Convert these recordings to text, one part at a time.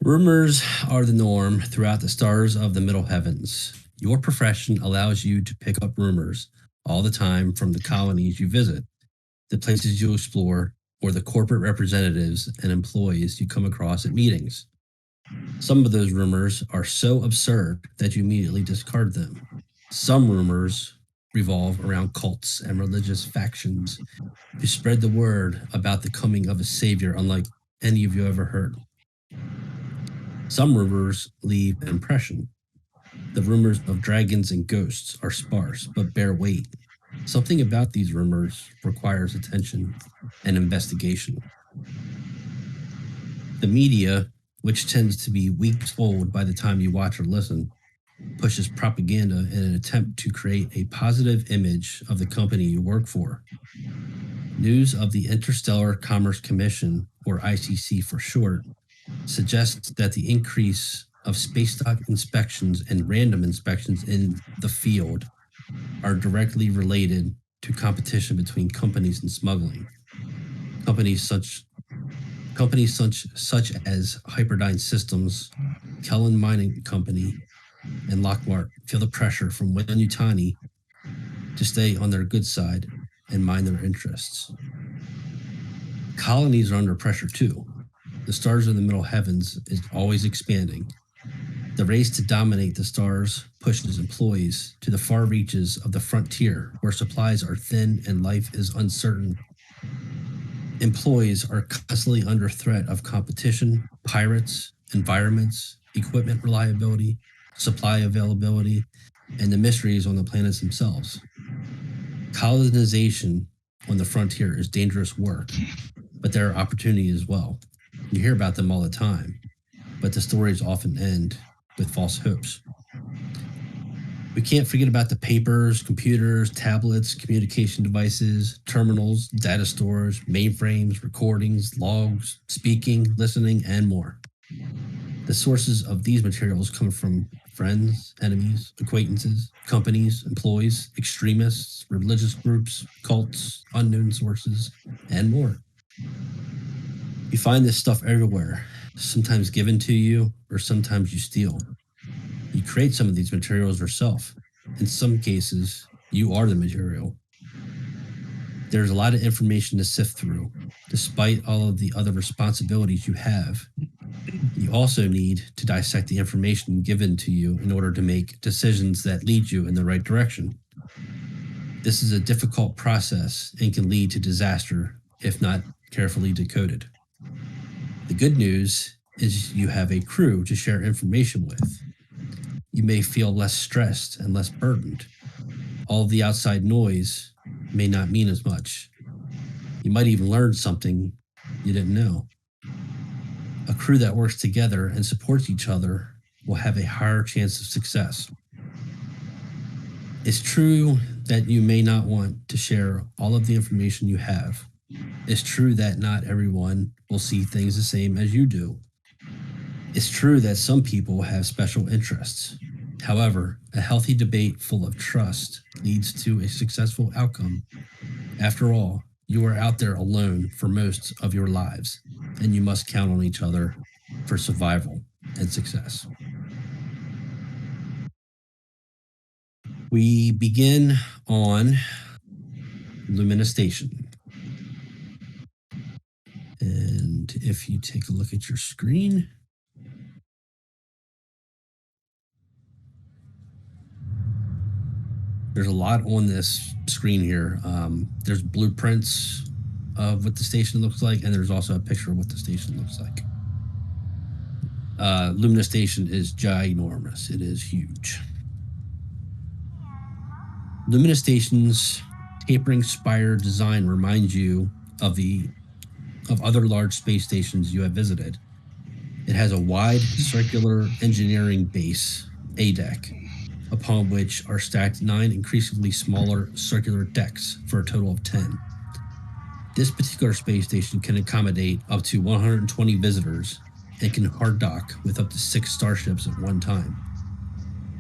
Rumors are the norm throughout the stars of the middle heavens. Your profession allows you to pick up rumors all the time from the colonies you visit, the places you explore, or the corporate representatives and employees you come across at meetings. Some of those rumors are so absurd that you immediately discard them. Some rumors revolve around cults and religious factions who spread the word about the coming of a savior unlike any of you ever heard. Some rumors leave an impression. The rumors of dragons and ghosts are sparse but bear weight. Something about these rumors requires attention and investigation. The media, which tends to be weeks old by the time you watch or listen, pushes propaganda in an attempt to create a positive image of the company you work for. News of the Interstellar Commerce Commission, or ICC for short, suggests that the increase of space dock inspections and random inspections in the field are directly related to competition between companies and smuggling. Companies such as Hyperdyne Systems, Kellen Mining Company, and Lockmart feel the pressure from Weyland-Yutani to stay on their good side and mind their interests. Colonies are under pressure too. The stars of the middle heavens is always expanding. The race to dominate the stars pushes employees to the far reaches of the frontier where supplies are thin and life is uncertain. Employees are constantly under threat of competition, pirates, environments, equipment reliability, supply availability, and the mysteries on the planets themselves. Colonization on the frontier is dangerous work, but there are opportunities as well. You hear about them all the time, but the stories often end with false hopes. We can't forget about the papers, computers, tablets, communication devices, terminals, data stores, mainframes, recordings, logs, speaking, listening, and more. The sources of these materials come from friends, enemies, acquaintances, companies, employees, extremists, religious groups, cults, unknown sources, and more. You find this stuff everywhere, sometimes given to you or sometimes you steal. You create some of these materials yourself. In some cases, you are the material. There's a lot of information to sift through. Despite all of the other responsibilities you have, you also need to dissect the information given to you in order to make decisions that lead you in the right direction. This is a difficult process and can lead to disaster if not carefully decoded. The good news is you have a crew to share information with. You may feel less stressed and less burdened. All of the outside noise may not mean as much. You might even learn something you didn't know. A crew that works together and supports each other will have a higher chance of success. It's true that you may not want to share all of the information you have. It's true that not everyone will see things the same as you do. It's true that some people have special interests. However, a healthy debate full of trust leads to a successful outcome. After all, you are out there alone for most of your lives, and you must count on each other for survival and success. We begin on Lumina Station. And if you take a look at your screen, there's a lot on this screen here. There's blueprints of what the station looks like, and there's also a picture of what the station looks like. Lumina Station is ginormous. It is huge. Lumina Station's tapering spire design reminds you of other large space stations you have visited. It has a wide circular engineering base, A deck, upon which are stacked 9 increasingly smaller circular decks for a total of 10. This particular space station can accommodate up to 120 visitors and can hard dock with up to 6 starships at one time.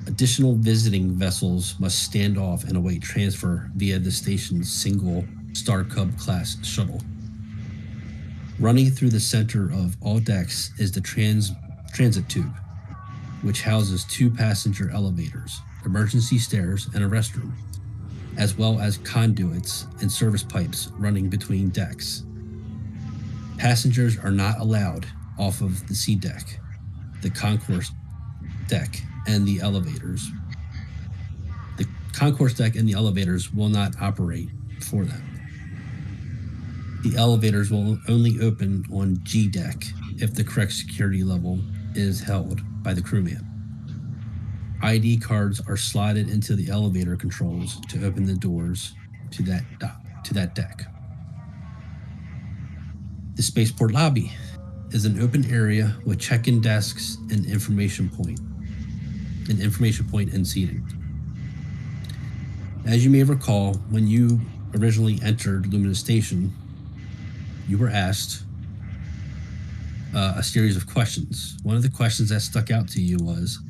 Additional visiting vessels must stand off and await transfer via the station's single Star Cub class shuttle. Running through the center of all decks is the transit tube, which houses 2 passenger elevators, emergency stairs, and a restroom, as well as conduits and service pipes running between decks. Passengers are not allowed off of the C deck, the concourse deck, and the elevators. The concourse deck and the elevators will not operate for them. The elevators will only open on G deck if the correct security level is held by the crewman. ID cards are slotted into the elevator controls to open the doors to that deck. The spaceport lobby is an open area with check-in desks and information point and seating. As you may recall, when you originally entered Lumina Station, you were asked a series of questions. One of the questions that stuck out to you was,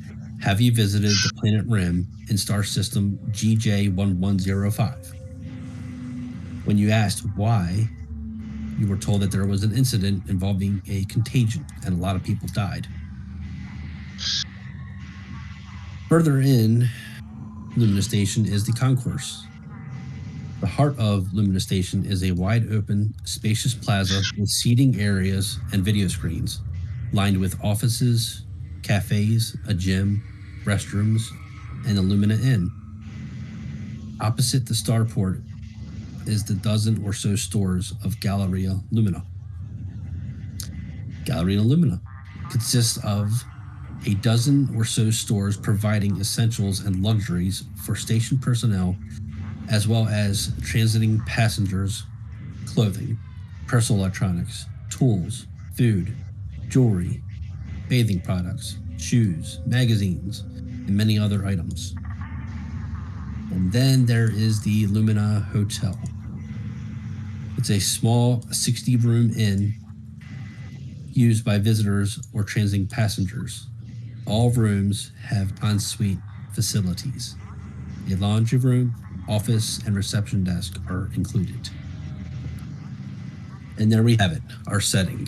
have you visited the planet Rim in star system GJ1105? When you asked why, you were told that there was an incident involving a contagion and a lot of people died. Further in Lumina Station is the concourse. The heart of Lumina Station is a wide open, spacious plaza with seating areas and video screens, lined with offices, cafes, a gym, restrooms, and the Lumina Inn. Opposite the starport is the dozen or so stores of Galleria Lumina. Galleria Lumina consists of a dozen or so stores providing essentials and luxuries for station personnel, as well as transiting passengers, clothing, personal electronics, tools, food, jewelry, bathing products, shoes, magazines, and many other items. And then there is the Lumina Hotel. It's a small 60-room inn used by visitors or transiting passengers. All rooms have ensuite facilities. A laundry room, office, and reception desk are included. And there we have it, our setting.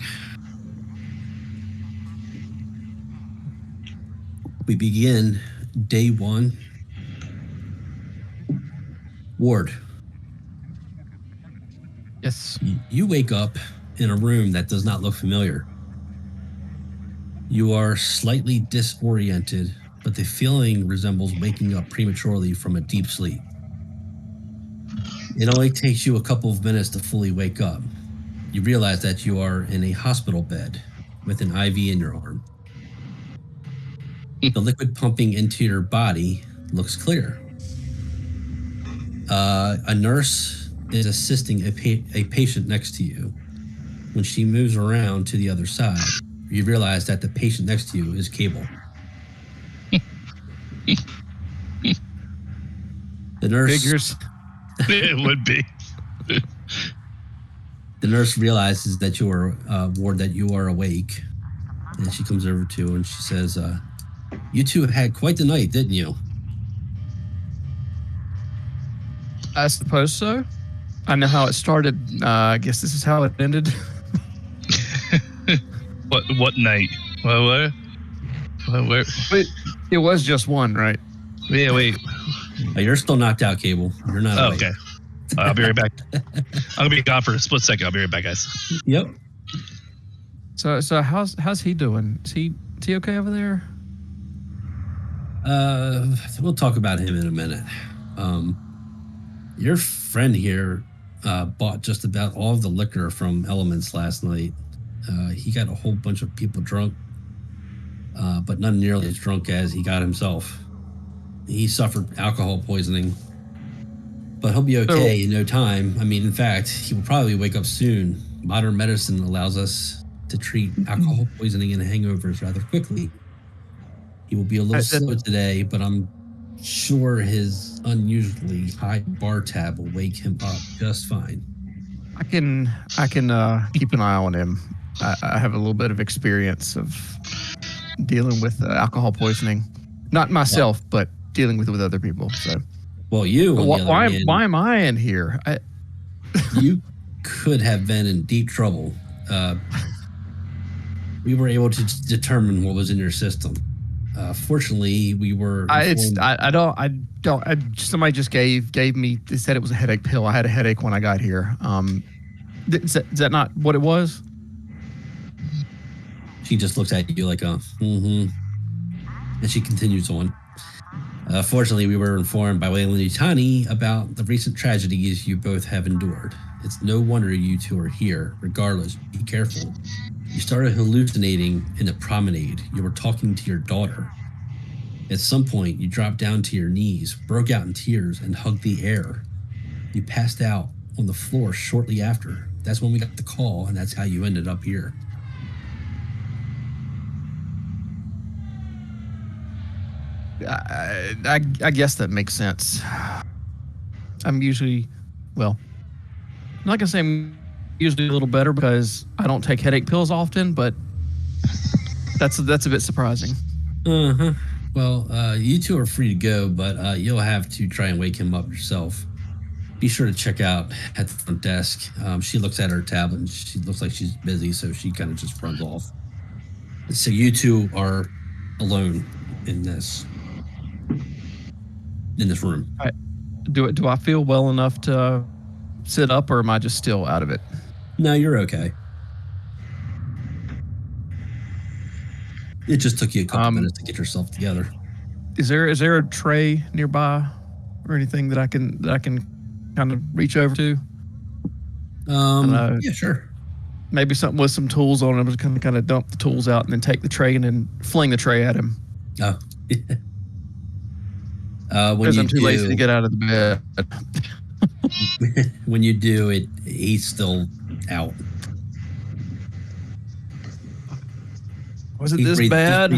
We begin day 1. Ward. Yes. You wake up in a room that does not look familiar. You are slightly disoriented, but the feeling resembles waking up prematurely from a deep sleep. It only takes you a couple of minutes to fully wake up. You realize that you are in a hospital bed with an IV in your arm. The liquid pumping into your body looks clear. A nurse is assisting a patient next to you. When she moves around to the other side, you realize that the patient next to you is Cable. The nurse figures. It would be. The nurse realizes that you are Ward, that you are awake, and she comes over to you and she says, "You two had quite the night, didn't you?" I suppose so. I know how it started. I guess this is how it ended. What night? What? Wait, it was just one, right? Yeah, wait. You're still knocked out, Cable. You're not awake. Okay. I'll be right back. I'm gonna be gone for a split second. I'll be right back, guys. Yep. So how's he doing? Is he okay over there? We'll talk about him in a minute. Your friend here bought just about all of the liquor from Elements last night. He got a whole bunch of people drunk, but not nearly as drunk as he got himself. He suffered alcohol poisoning, but he'll be okay in no time. I mean, in fact, he will probably wake up soon. Modern medicine allows us to treat alcohol poisoning and hangovers rather quickly. He will be a little slow today, but I'm sure his unusually high bar tab will wake him up just fine. I can keep an eye on him. I have a little bit of experience of dealing with alcohol poisoning, not myself, but dealing with other people. So, well, you. Why am I in here? You could have been in deep trouble. we were able to determine what was in your system. Fortunately, we were. Somebody just gave me. They said it was a headache pill. I had a headache when I got here. Is that not what it was? She just looks at you like a, and she continues on. Fortunately, we were informed by Weyland-Yutani about the recent tragedies you both have endured. It's no wonder you two are here. Regardless, be careful. You started hallucinating in the promenade. You were talking to your daughter. At some point, you dropped down to your knees, broke out in tears, and hugged the air. You passed out on the floor shortly after. That's when we got the call, and that's how you ended up here. I guess that makes sense. I'm usually, well, I'm not gonna say I'm usually a little better because I don't take headache pills often, but that's a bit surprising. Well, you two are free to go, but you'll have to try and wake him up yourself. Be sure to check out at the front desk. She looks at her tablet and she looks like she's busy, so she kind of just runs off. So you two are alone in this room. Do I feel well enough to sit up, or am I just still out of it? No, you're okay. It just took you a couple minutes to get yourself together. Is there a tray nearby or anything that I can kind of reach over to? Yeah, sure. Maybe something with some tools on it. I'm just kind of dump the tools out and then take the tray and then fling the tray at him. Oh. Because I'm too lazy to get out of the bed. When you do it, he's still out. Was it this bad?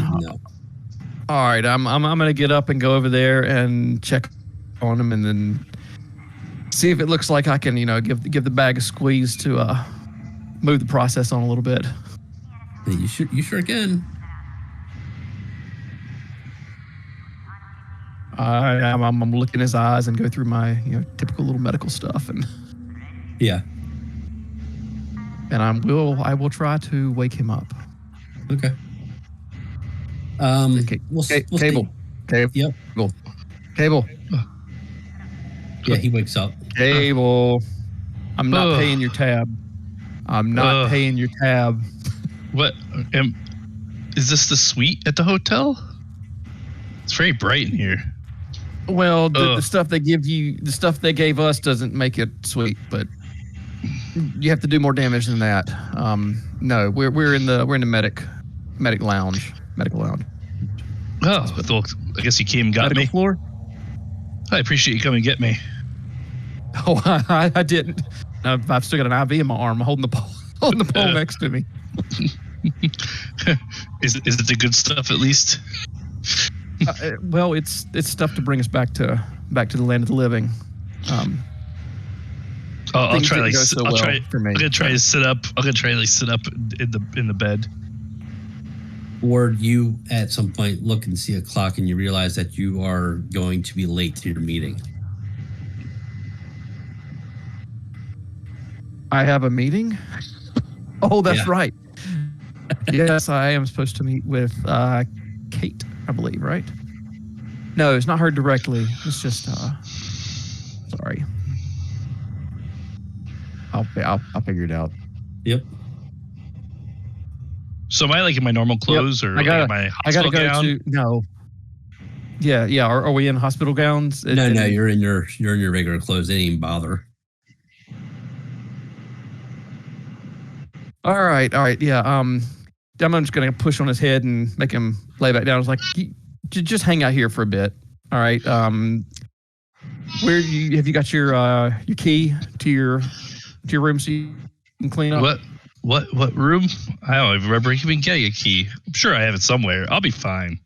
All right, I'm gonna get up and go over there and check on him, and then see if it looks like I can, give the bag a squeeze to move the process on a little bit. You sure can. I'm looking in his eyes and go through my typical little medical stuff, and yeah, and I will try to wake him up. Okay. We'll Cable. Yep. Cable. Yeah, he wakes up. Cable. I'm not paying your tab. I'm not paying your tab. What? Is this the suite at the hotel? It's very bright in here. Well, the stuff they give you, the stuff they gave us doesn't make it sweet, but you have to do more damage than that. No, we're in the medical lounge. Oh, well, I guess you came and got me. Floor? I appreciate you coming to get me. Oh, I didn't. I've still got an IV in my arm, holding the pole next to me. Is it the good stuff at least? Well, it's stuff to bring us back to the land of the living. I'll try for me. I'm gonna try to sit up. I'm gonna try to sit up in the bed. Or you at some point look and see a clock and you realize that you are going to be late to your meeting. I have a meeting? Oh, that's right. Yes, I am supposed to meet with Kate, I believe, right? No, it's not her directly. It's just sorry. I'll figure it out. Yep. So am I like in my normal clothes or my hospital gown? No. Yeah. Are we in hospital gowns? No, you're in your regular clothes. They didn't even bother. All right. Yeah. I'm just gonna push on his head and make him lay back down. I was like, just hang out here for a bit. All right. Have you got your key to your room so you can clean up? What room? I don't even remember even getting a key. I'm sure I have it somewhere. I'll be fine.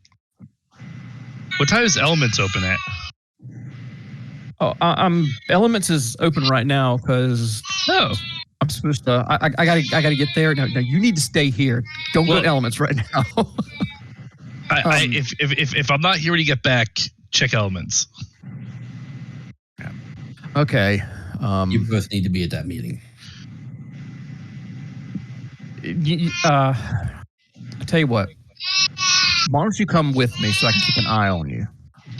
What time is Elements open at? Oh, Elements is open right now because I'm supposed to. I gotta get there. No, you need to stay here. Don't go to Elements right now. If I'm not here when you get back, check Elements. Okay. You both need to be at that meeting. tell you what. Why don't you come with me so I can keep an eye on you?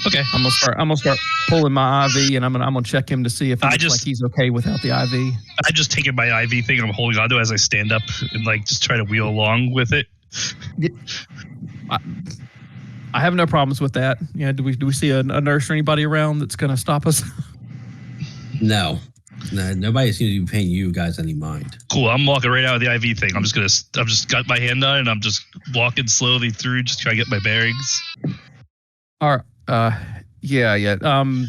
Okay. I'm gonna start pulling my IV, and I'm gonna check him to see if he looks like he's okay without the IV. I just taken my IV thing. I'm holding onto as I stand up and like just try to wheel along with it. I have no problems with that. Yeah. Do we see a nurse or anybody around that's gonna stop us? No, nobody seems to be paying you guys any mind. Cool. I'm walking right out of the IV thing. I've just got my hand on it and I'm just walking slowly through, just trying to get my bearings. All right. Yeah. I'm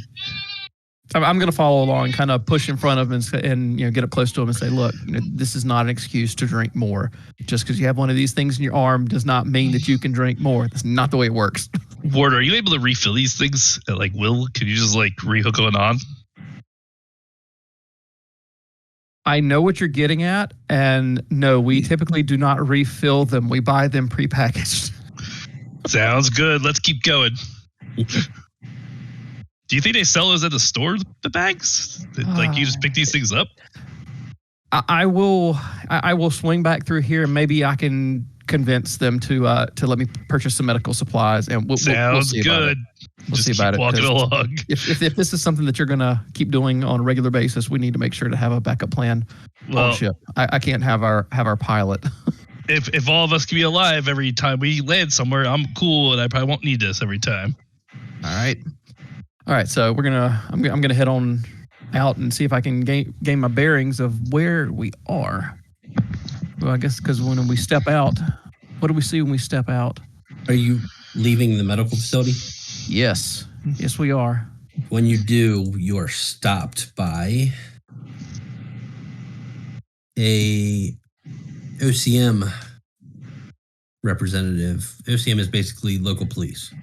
going to follow along, kind of push in front of him and get up close to him and say, look, this is not an excuse to drink more. Just because you have one of these things in your arm does not mean that you can drink more. That's not the way it works. Ward, are you able to refill these things at like will? Can you just like rehook it on? I know what you're getting at, and no, we typically do not refill them. We buy them prepackaged. Sounds good. Let's keep going. Do you think they sell those at the store, the bags? Like you just pick these things up? I will swing back through here, and maybe I can convince them to let me purchase some medical supplies, and we'll see good. We'll see about it. Walking along. If this is something that you're gonna keep doing on a regular basis, we need to make sure to have a backup plan on ship. I can't have our pilot. If all of us can be alive every time we land somewhere, I'm cool, and I probably won't need this every time. All right. So I'm gonna head on out and see if I can gain my bearings of where we are. Well, I guess because when we step out, what do we see when we step out? Are you leaving the medical facility? Yes, we are. When you do, you are stopped by a OCM representative. OCM is basically local police.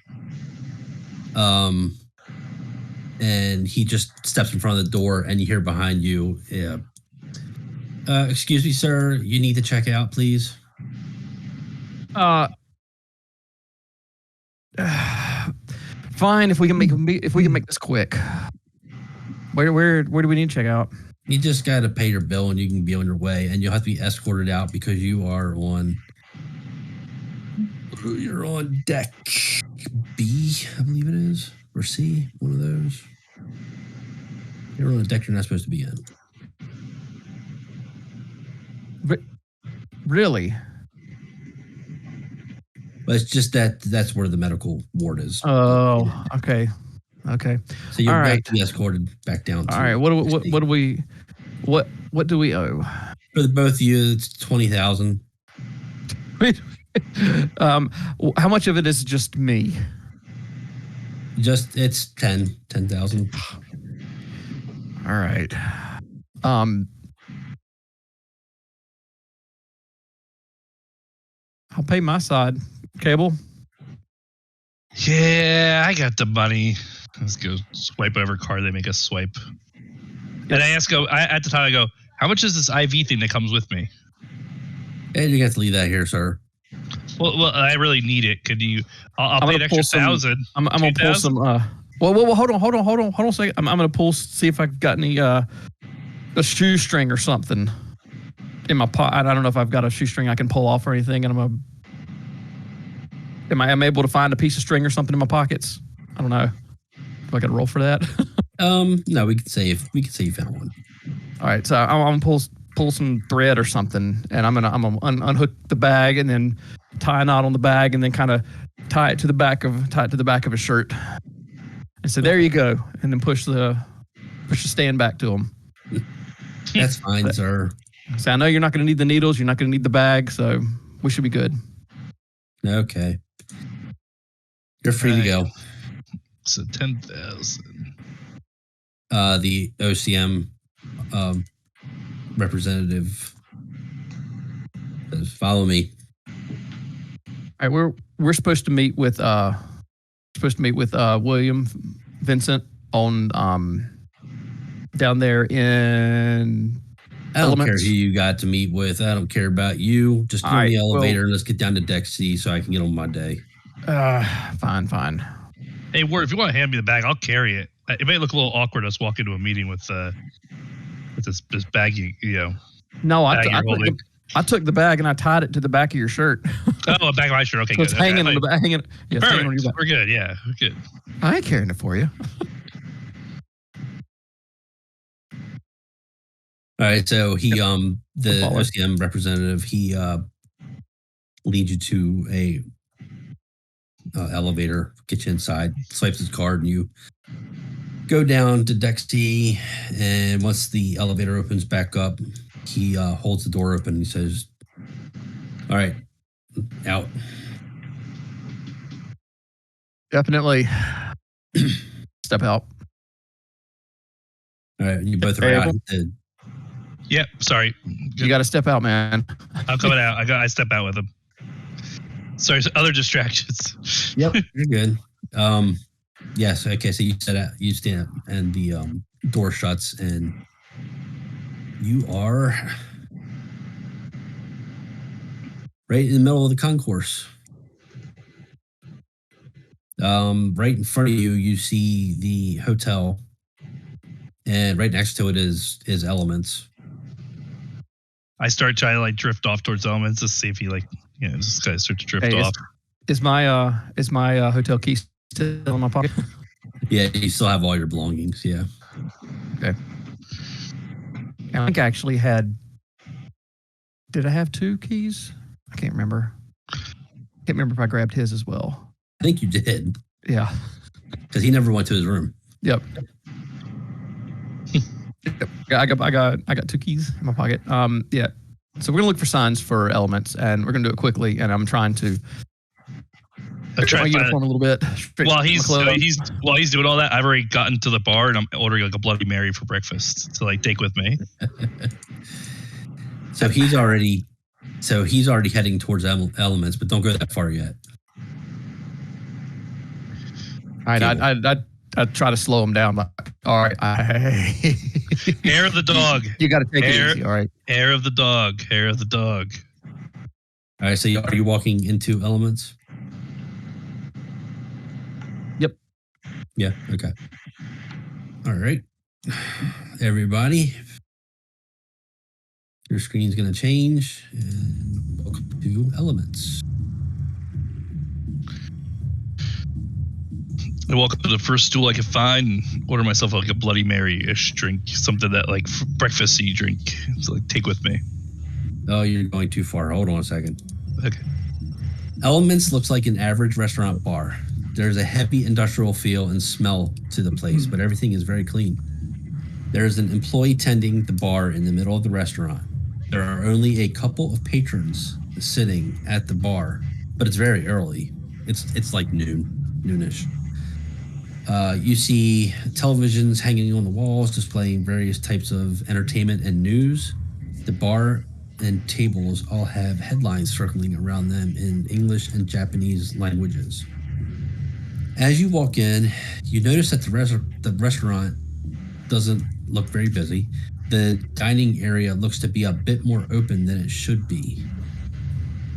And he just steps in front of the door, and you hear behind you, excuse me, sir, you need to check out, please. Fine, if we can make this quick. Where do we need to check out? You just got to pay your bill, and you can be on your way, and you'll have to be escorted out because you're on deck B, I believe it is, or C, one of those. You're on a deck you're not supposed to be in. But really? But it's just that's where the medical ward is. Oh, okay. So you're all right. back escorted back down. All right. What do we owe? For the both of you, it's $20,000. How much of it is just me? It's 10,000. All right. I'll pay my side. Cable? Yeah, I got the money. Let's go swipe over card. They make us swipe. And I ask, at the time, I go, how much is this IV thing that comes with me? And you got to leave that here, sir. Well, I really need it. Could you? I'll pay an extra 1,000. I'm gonna pull some. Well, hold on a second. I'm gonna see if I've got any a shoestring or something in my pocket. I don't know if I've got a shoestring I can pull off or anything. And am I able to find a piece of string or something in my pockets? I don't know. Do I got to roll for that? No, we could say you found one. All right, so I'm gonna pull some thread or something, and I'm gonna unhook the bag and then tie a knot on the bag and then kind of tie it to the back of a shirt. And so there you go, and then push the stand back to him. That's fine, sir. So I know you're not going to need the needles, you're not going to need the bag, so we should be good. Okay, you're free to go. So 10,000. The OCM representative says, "Follow me." All right, we're supposed to meet with William Vincent on down there in. I don't Elements. care who you got to meet with. I don't care about you. Just get on the elevator and let's get down to deck C so I can get on my day. Fine. Hey, Ward, if you want to hand me the bag, I'll carry it. It may look a little awkward us walking to a meeting with this bag, No, I took the bag and I tied it to the back of your shirt. Oh, back of my shirt. Okay, So good. it's hanging on the back. Yeah, it's hanging on your back. We're good. Yeah, we're good. I ain't carrying it for you. All right, so he, the Follow. OCM representative, he leads you to a elevator, gets you inside, swipes his card, and you go down to deck C. And once the elevator opens back up, he holds the door open and he says, "All right, out." Definitely step out. All right, you both are out. Yep. Sorry. You got to step out, man. I'm coming out. I step out with him. Sorry, other distractions. Yep, you're good. Yes. Okay. So you stand up, and the door shuts, and you are right in the middle of the concourse. Right in front of you, you see the hotel, and right next to it is Elements. I start trying to like drift off towards Elements to see if he this guy starts to drift off. Is my hotel key still in my pocket? Yeah, you still have all your belongings. Yeah. Okay. I think I actually had. Did I have 2 keys? I can't remember. Can't remember if I grabbed his as well. I think you did. Yeah. Because he never went to his room. Yep. I got 2 keys in my pocket. Yeah. So we're gonna look for signs for Elements, and we're gonna do it quickly. And I'm trying to my uniform a little bit. While he's doing all that, I've already gotten to the bar and I'm ordering like a Bloody Mary for breakfast to like take with me. So he's already heading towards Elements, but don't go that far yet. All right, I'd try to slow him down. Like, all right, hair of the dog. You got to take it easy. All right, hair of the dog. Hair of the dog. All right, so are you walking into Elements? Yep. Yeah. Okay. All right, everybody. Your screen's going to change, and welcome to Elements. I walk up to the first stool I can find and order myself like a Bloody Mary-ish drink, something that like breakfasty drink to like take with me. Oh, you're going too far. Hold on a second. Okay. Elements looks like an average restaurant bar. There's a heavy industrial feel and smell to the place, but everything is very clean. There's an employee tending the bar in the middle of the restaurant. There are only a couple of patrons sitting at the bar, but it's very early. It's like noonish. You see televisions hanging on the walls displaying various types of entertainment and news. The bar and tables all have headlines circling around them in English and Japanese languages. As you walk in, you notice that the restaurant doesn't look very busy. The dining area looks to be a bit more open than it should be.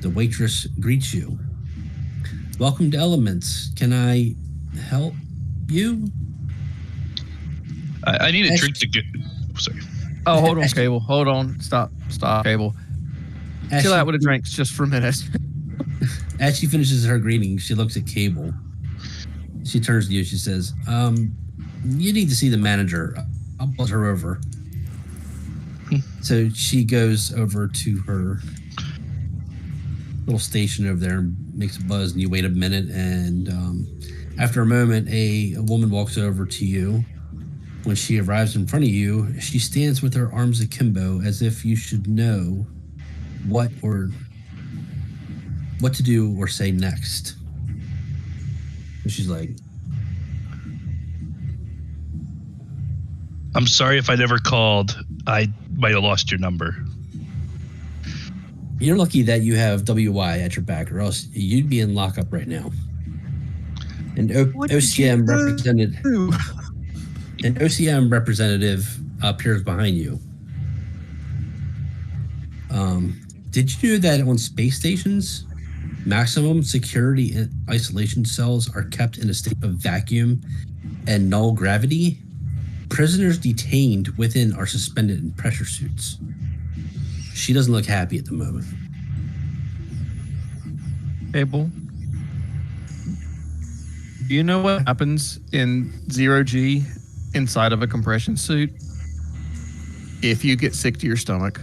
The waitress greets you. "Welcome to Elements. Can I help you?" I need a drink to get. Sorry. Oh, hold on, Cable. Hold on. Stop, Cable. Chill out with the drinks just for a minute. As she finishes her greeting, she looks at Cable. She turns to you. She says, "You need to see the manager. I'll buzz her over." So she goes over to her little station over there and makes a buzz, and you wait a minute, and after a moment, a woman walks over to you. When she arrives in front of you, she stands with her arms akimbo as if you should know what to do or say next. And she's like, "I'm sorry if I never called. I might have lost your number." "You're lucky that you have WY at your back, or else you'd be in lockup right now." An OCM representative appears behind you. Did you know that on space stations, maximum security and isolation cells are kept in a state of vacuum and null gravity? Prisoners detained within are suspended in pressure suits. She doesn't look happy at the moment. Abel, do you know what happens in 0G inside of a compression suit if you get sick to your stomach?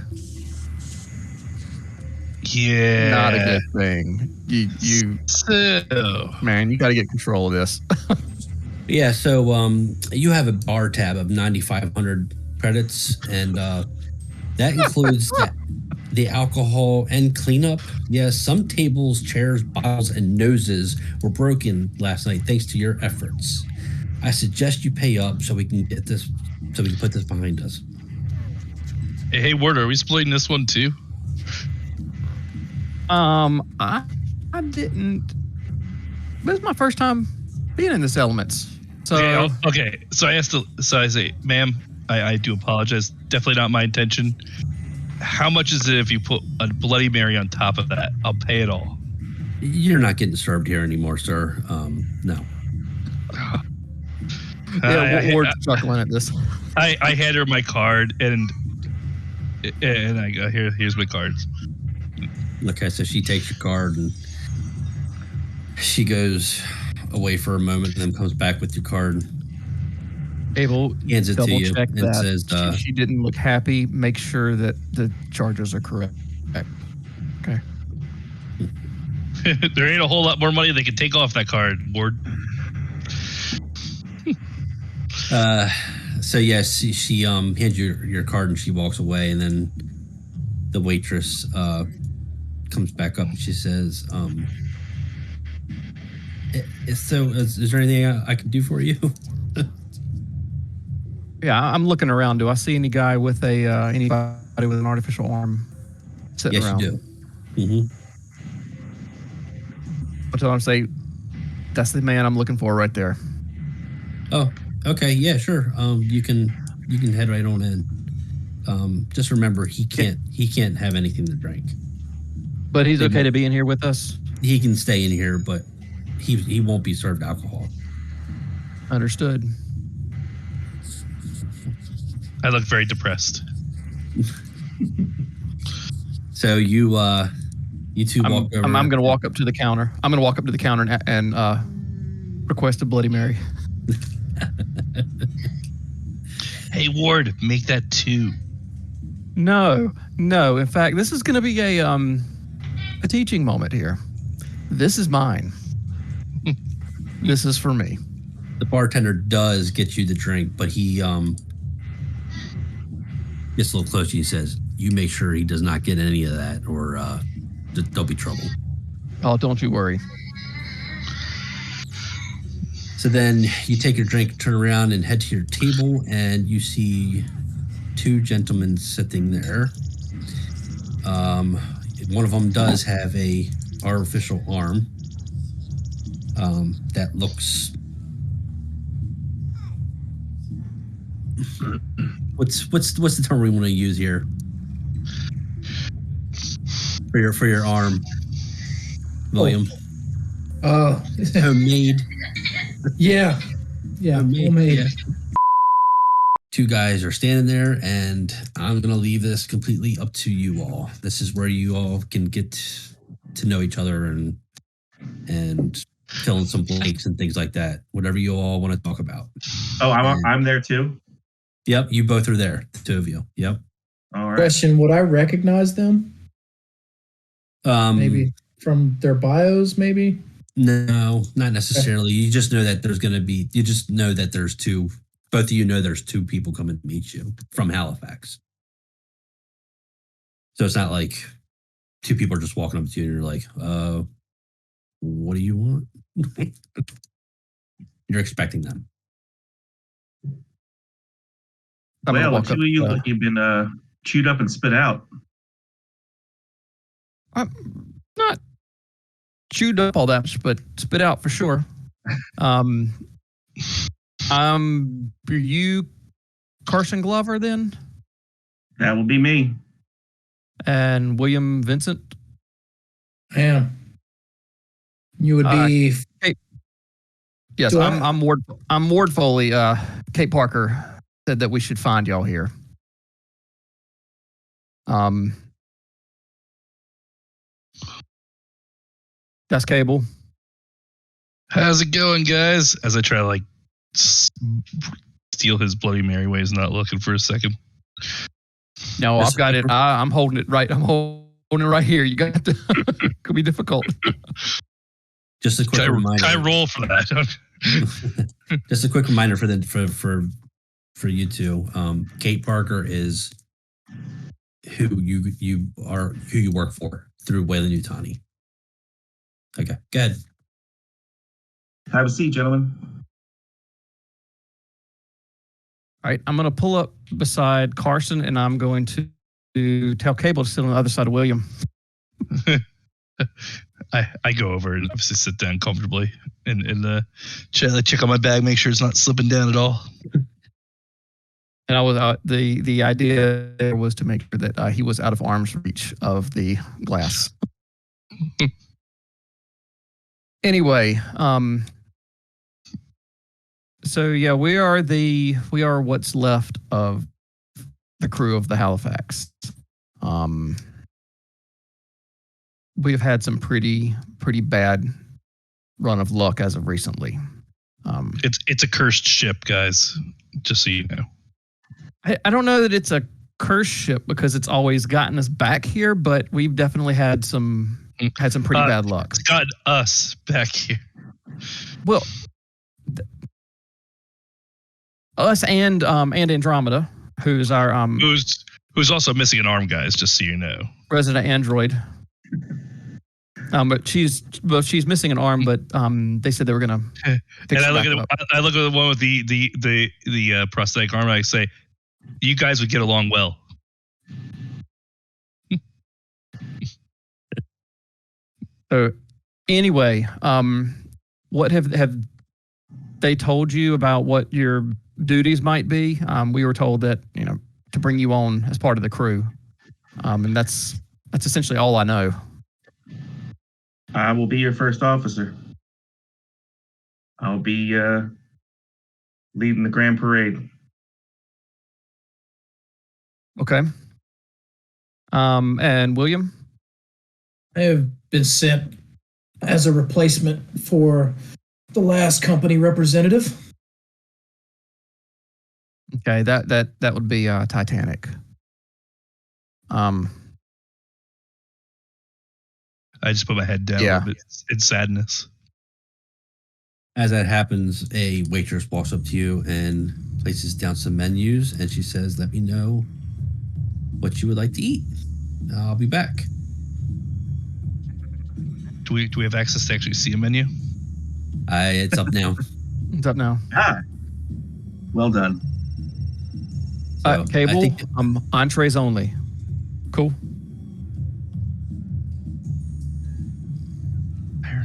Yeah. Not a good thing. Man, you got to get control of this. Yeah, so you have a bar tab of 9,500 credits, and that includes the alcohol and cleanup. Yes, some tables, chairs, bottles, and noses were broken last night thanks to your efforts. I suggest you pay up so we can put this behind us. Hey, Ward, are we splitting this one too? I didn't. This is my first time being in this Elements. So Yeah, okay. So I say, ma'am, I do apologize. Definitely not my intention. How much is it if you put a Bloody Mary on top of that? I'll pay it all. You're not getting served here anymore, sir. No. Ward's chuckling at this. I hand her my card and I go, here's my cards. Okay, so she takes your card and she goes away for a moment and then comes back with your card. Abel, hands it to double you check and that. says, She didn't look happy. Make sure that the charges are correct. Okay. There ain't a whole lot more money they can take off that card, Ward. So yes, she hands you your card and she walks away, and then the waitress comes back up and she says, is there anything I can do for you? Yeah, I'm looking around. Do I see any guy with anybody with an artificial arm sitting Yes, around? you do. Mm-hmm. I'll tell him, say, that's the man I'm looking for right there. Oh, okay, yeah, sure. You can head right on in. Just remember, he can't have anything to drink. But he's okay to be in here with us? He can stay in here, but he won't be served alcohol. Understood. I look very depressed. So you two walk over. I'm going to walk up to the counter. I'm going to walk up to the counter and request a Bloody Mary. Hey, Ward, make that 2. No. In fact, this is going to be a teaching moment here. This is mine. This is for me. The bartender does get you the drink, but he gets a little closer. He says, "You make sure he does not get any of that, or there'll be trouble." Oh, don't you worry. So then you take your drink, turn around, and head to your table, and you see 2 gentlemen sitting there. One of them does have a artificial arm that looks. What's the term we want to use here for your arm, William? Homemade. Yeah, homemade. Yeah. 2 guys are standing there, and I'm gonna leave this completely up to you all. This is where you all can get to know each other and fill in some blanks and things like that. Whatever you all want to talk about. Oh, I'm there too. Yep, you both are there, the 2 of you. Yep. All right. Question: would I recognize them? Maybe from their bios, maybe? No, not necessarily. You just know that there's going to be, you just know that there's 2, both of you know there's 2 people coming to meet you from Halifax. So it's not like 2 people are just walking up to you and you're like, what do you want? You're expecting them. Well, the 2 of you look you've been chewed up and spit out. I'm not chewed up all that much, but spit out for sure. Are you Carson Glover then? That will be me. And William Vincent? I am. You would be. Yes, I'm Ward Foley. Kate Parker said that we should find y'all here. That's Cable. How's it going, guys? As I try to like steal his Bloody Mary while he's not looking for a second. No, I've got it. I'm holding it right. I'm holding it right here. You got to. Could be difficult. Just a quick reminder. Can I roll for that? Just a quick reminder for you two. Kate Parker is who you work for through Weyland-Yutani. Okay, good. Have a seat, gentlemen. All right, I'm going to pull up beside Carson, and I'm going to tell Cable to sit on the other side of William. I go over and obviously sit down comfortably and check on my bag, make sure it's not slipping down at all. And I was the idea there was to make sure that he was out of arm's reach of the glass. Anyway, so yeah, we are what's left of the crew of the Halifax. We've had some pretty bad run of luck as of recently. It's a cursed ship, guys. Just so you know. I don't know that it's a cursed ship because it's always gotten us back here, but we've definitely had some pretty bad luck. It's got us back here. Well, us and Andromeda, who's our who's also missing an arm, guys. Just so you know, resident android. But she's missing an arm, but they said they were gonna. And I look at the one with the prosthetic arm. And I say, you guys would get along well. So anyway, what have they told you about what your duties might be? We were told that to bring you on as part of the crew, and that's essentially all I know. I will be your first officer. I'll be leading the grand parade. Okay. And William? I have been sent as a replacement for the last company representative. Okay, that would be Titanic. I just put my head down a little bit in sadness. As that happens, a waitress walks up to you and places down some menus, and she says, "Let me know what you would like to eat. I'll be back." Do we have access to actually see a menu? It's up now. It's up now. Ah, well done. So Cable, entrees only. Cool.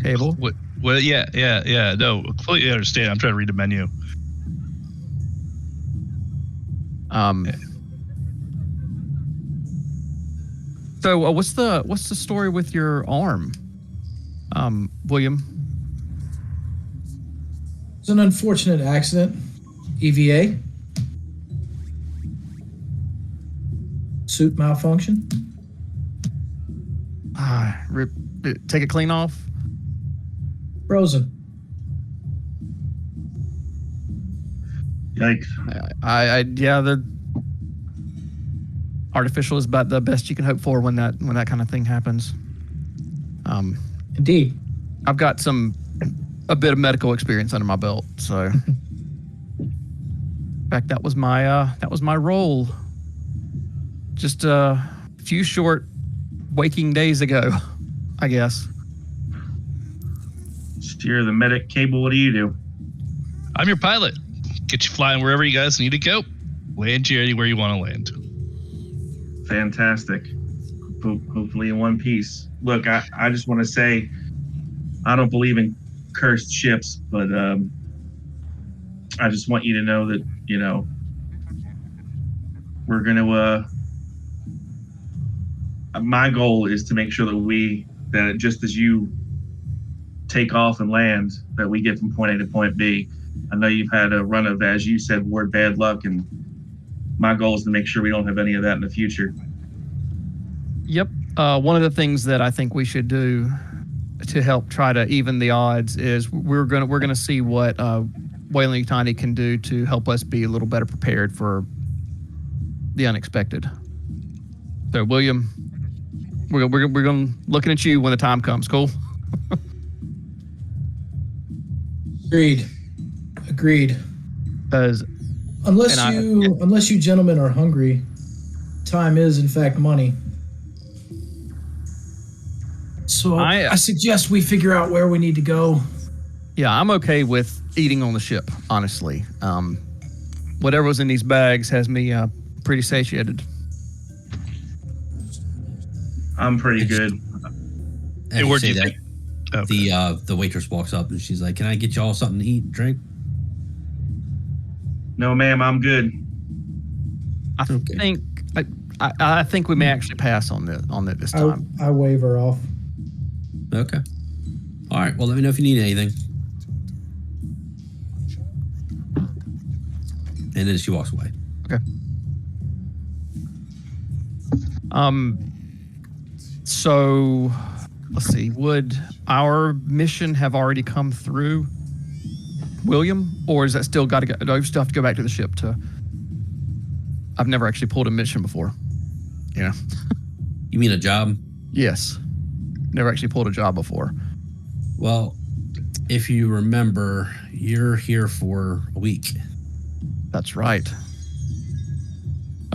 Cable? What? Well, yeah. No, completely understand. I'm trying to read the menu. So what's the story with your arm, William? It's an unfortunate accident. EVA. Suit malfunction. Take it clean off. Frozen. Yikes. The artificial is about the best you can hope for when that kind of thing happens. Indeed. I've got a bit of medical experience under my belt, so in fact that was my role just a few short waking days ago, I guess. Steer the medic. Cable, what do you do? I'm your pilot. Get you flying wherever you guys need to go. Land you anywhere you want to land. Fantastic. Hopefully in one piece. Look, I just want to say, I don't believe in cursed ships, but I just want you to know that, we're going to, my goal is to make sure that just as you take off and land, that we get from point A to point B. I know you've had a run of, as you said, word bad luck, and my goal is to make sure we don't have any of that in the future. Yep. One of the things that I think we should do to help try to even the odds is we're gonna see what Weyland-Yutani can do to help us be a little better prepared for the unexpected. So, William, we're gonna looking at you when the time comes. Cool. Agreed. Because unless you gentlemen are hungry, time is in fact money. So I suggest we figure out where we need to go. Yeah, I'm okay with eating on the ship, honestly. Whatever was in these bags has me pretty satiated. I'm pretty good. Hey, where do you think? The waitress walks up and she's like, "Can I get y'all something to eat and drink?" No, ma'am, I'm good. I think we may actually pass on it this time. I wave her off. Okay. All right. Well, let me know if you need anything. And then she walks away. Okay. So let's see. Would our mission have already come through, William, or is that still got to go? Do I still have to go back to the ship to? I've never actually pulled a mission before. Yeah. You mean a job? Yes. Never actually pulled a job before. Well, if you remember, you're here for a week. That's right.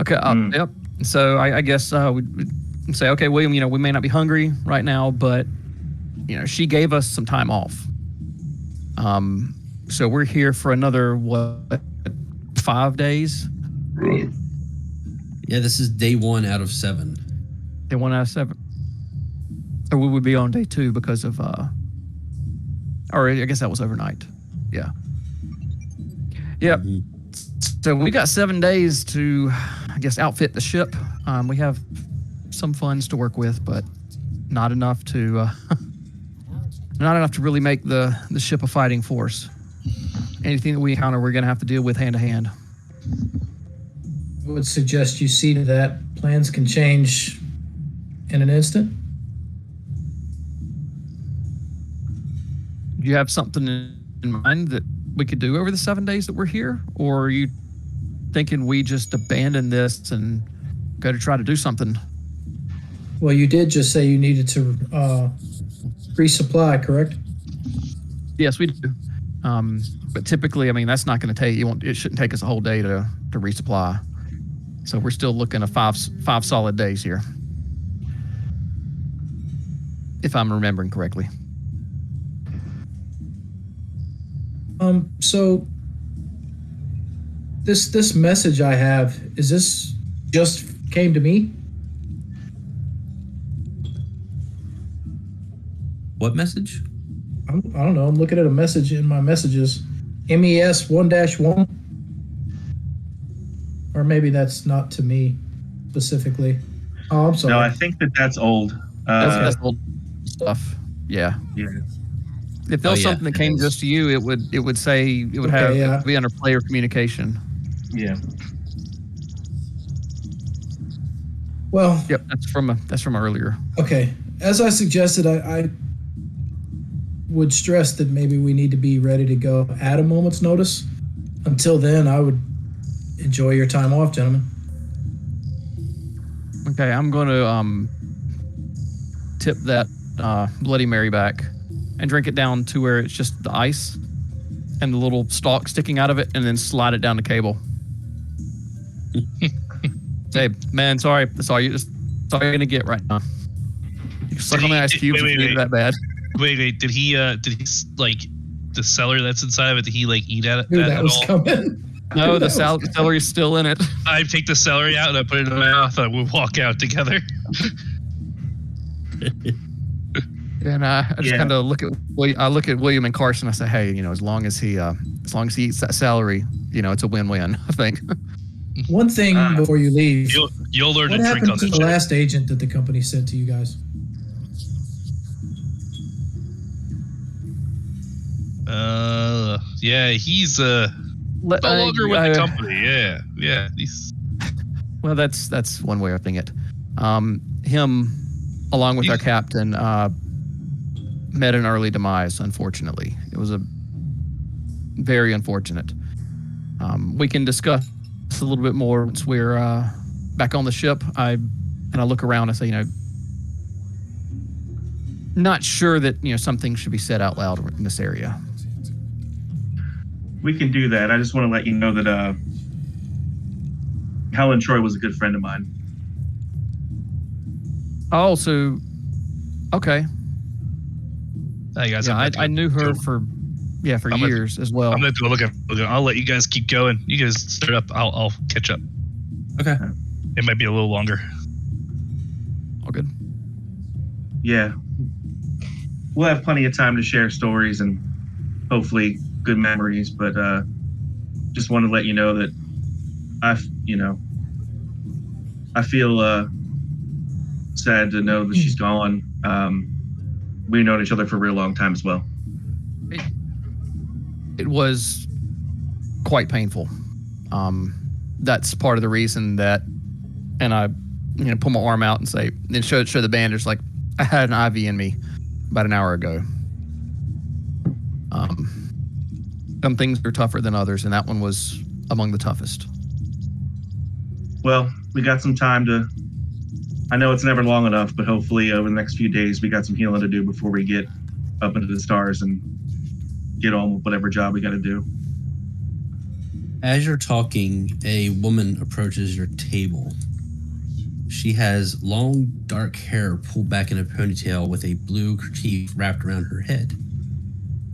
Okay. Yep. So I guess we'd say, okay, William, we may not be hungry right now, but, she gave us some time off. So we're here for another, 5 days? Yeah, this is day 1 out of 7. Day 1 out of 7. Or we would be on day 2 because of, or I guess that was overnight. Yeah. Yep. Mm-hmm. So we got 7 days to, I guess, outfit the ship. We have some funds to work with, but not enough to really make the ship a fighting force. Anything that we encounter, we're going to have to deal with hand to hand. I would suggest you see to that. Plans can change in an instant. Do you have something in mind that we could do over the 7 days that we're here? Or are you thinking we just abandon this and go to try to do something? Well, you did just say you needed to resupply, correct? Yes, we do. But typically, that's not going to take, it shouldn't take us a whole day to resupply. So we're still looking at five solid days here. If I'm remembering correctly. So this message I have, is this just came to me? What message? I don't know. I'm looking at a message in my messages. MES 1-1? Or maybe that's not to me specifically. Oh, I'm sorry. No, I think that's old. That's old stuff. Yeah. Yeah. If there was something that came just to you, it would say it would be under player communication. Yeah. Well. Yep, that's from earlier. Okay. As I suggested, I would stress that maybe we need to be ready to go at a moment's notice. Until then, I would enjoy your time off, gentlemen. Okay, I'm going to tip that Bloody Mary back and drink it down to where it's just the ice and the little stalk sticking out of it, and then slide it down the cable. Say, man, sorry, that's all you're gonna get right now. You suck on the ice cubes if you need it that bad. Wait, did he like the celery that's inside of it? Did he like eat at it? Knew that was coming. No, the celery's still in it. I take the celery out and I put it in my mouth and we walk out together. And I just kind of look at William and Carson. I say, hey, as long as he eats that celery, it's a win-win. I think. One thing before you leave, you'll learn what to drink on happened to the the last agent that the company sent to you guys? Yeah, he's no longer with the company. Yeah. Well, that's one way of thinking it. Him, along with our captain, met an early demise, unfortunately. It was a very unfortunate. We can discuss a little bit more once we're back on the ship. I look around and say, not sure that something should be said out loud in this area. We can do that. I just want to let you know that Helen Troy was a good friend of mine. Oh, so okay. Hey guys, I knew her for years as well. I'm gonna go look at. I'll let you guys keep going. You guys start up. I'll catch up. Okay. It might be a little longer. All good. Yeah. We'll have plenty of time to share stories and hopefully good memories, but just want to let you know that I feel sad to know that she's gone. We've known each other for a real long time as well. It was quite painful. That's part of the reason that, and I, pull my arm out and say, then show the bandage, like I had an IV in me about an hour ago. Some things are tougher than others, and that one was among the toughest. Well, we got some time to, I know it's never long enough, but hopefully over the next few days, we got some healing to do before we get up into the stars and get on with whatever job we got to do. As you're talking, a woman approaches your table. She has long, dark hair pulled back in a ponytail with a blue kerchief wrapped around her head.